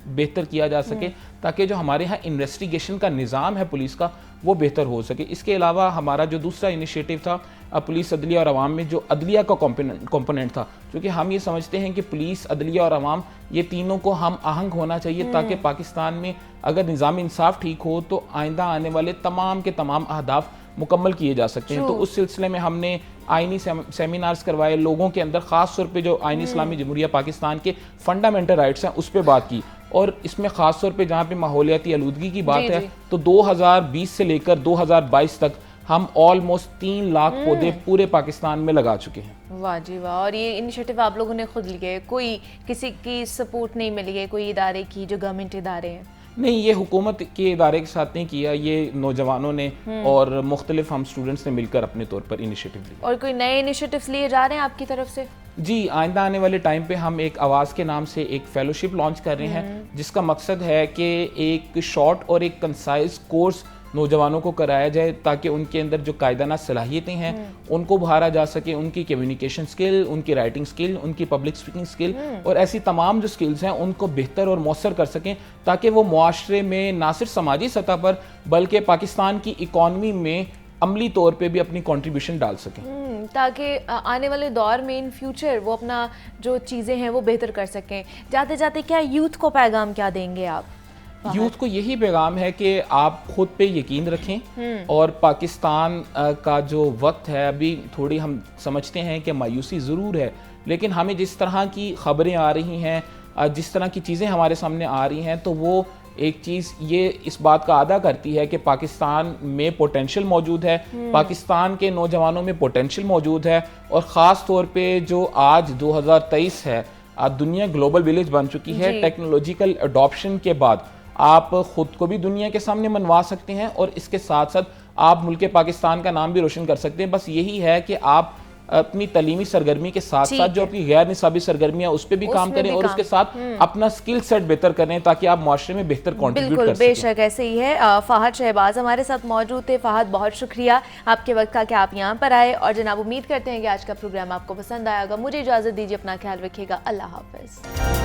बेहतर किया जा सके ताकि जो हमारे यहाँ इन्वेस्टिगेशन का निज़ाम है पुलिस का वो बेहतर हो सके। इसके अलावा हमारा जो दूसरा इनिशिएटिव था पुलिस, अदलिया और अवाम में जो अदलिया का कंपोनेंट था, क्योंकि हम ये समझते हैं कि पुलिस, अदलिया और अवाम ये तीनों को हम आहंग होना चाहिए ताकि पाकिस्तान में अगर निज़ाम इंसाफ ठीक हो तो आइंदा आने वाले तमाम के तमाम अहदाफ मुकम्मल किए जा सकते हैं। तो उस सिलसिले में हमने आइनी सेमिनार्स करवाए, लोगों के अंदर ख़ास तौर पे जो आइनी इस्लामी जमहूरिया पाकिस्तान के फंडामेंटल राइट्स हैं उस पर बात की। और इसमें ख़ास तौर पे जहाँ पे माहौलियाती आलूदगी की बात है तो 2020 से लेकर 2022 तक हम ऑलमोस्ट 3 लाख पौधे पूरे पाकिस्तान में लगा चुके हैं। वाह जी वाह। और ये इनिशिएटिव आप लोगों ने खुद लिए, कोई किसी की सपोर्ट नहीं मिली है, कोई इदारे की, जो गवर्नमेंट इदारे हैं? नहीं, ये हुकूमत के इदारे के साथ नहीं किया, ये नौजवानों ने और मुख्तलिफ हम स्टूडेंट्स ने मिलकर अपने तौर पर इनिशिएटिव लिया। और कोई नए इनिशिएटिव्स लिए जा रहे हैं आपकी तरफ से? जी, आइंदा आने वाले टाइम पे हम एक आवाज़ के नाम से एक फेलोशिप लॉन्च कर रहे हैं जिसका मकसद है कि एक शॉर्ट और एक कंसाइज कोर्स नौजवानों को कराया जाए ताकि उनके अंदर जो कायदाना सलाहियतें हैं उनको उभारा जा सके, उनकी कम्युनिकेशन स्किल, उनकी राइटिंग स्किल, उनकी पब्लिक स्पीकिंग स्किल और ऐसी तमाम जो स्किल्स हैं उनको बेहतर और मौसर कर सकें ताकि वो मुआशरे में ना सिर्फ समाजी सतह पर बल्कि पाकिस्तान की इकॉनमी में अमली तौर पे भी अपनी कंट्रीब्यूशन डाल सकें ताकि आने वाले दौर में इन फ्यूचर वो अपना जो चीज़ें हैं वो बेहतर कर सकें। जाते जाते क्या यूथ को पैगाम क्या देंगे आप? यूथ को यही पैगाम है कि आप खुद पे यकीन रखें और पाकिस्तान का जो वक्त है अभी थोड़ी हम समझते हैं कि मायूसी ज़रूर है, लेकिन हमें जिस तरह की खबरें आ रही हैं, जिस तरह की चीज़ें हमारे सामने आ रही हैं, तो वो एक चीज़ ये इस बात का अदा करती है कि पाकिस्तान में पोटेंशियल मौजूद है, पाकिस्तान के नौजवानों में पोटेंशियल मौजूद है। और ख़ास तौर पे जो आज 2023 है, दुनिया ग्लोबल विलेज बन चुकी है। टेक्नोलॉजिकल अडॉप्शन के बाद आप ख़ुद को भी दुनिया के सामने मनवा सकते हैं और इसके साथ साथ आप मुल्क पाकिस्तान का नाम भी रोशन कर सकते हैं। बस यही है कि आप अपनी तालीमी सरगर्मी के साथ साथ जो आपकी गैर निसाबी सरगर्मियां उस पर भी काम करें और उसके साथ अपना स्किल सेट बेहतर करें ताकि आप माशरे में बेहतर कंट्रीब्यूट कर सकें। बेशक ऐसे ही है। फ़हद शहबाज हमारे साथ मौजूद थे। फ़हद, बहुत शुक्रिया आपके वक्त का कि आप यहाँ पर आए। और जनाब, उम्मीद करते हैं कि आज का प्रोग्राम आपको पसंद आएगा। मुझे इजाज़त दीजिए, अपना ख्याल रखिएगा। अल्लाह हाफ़िज़।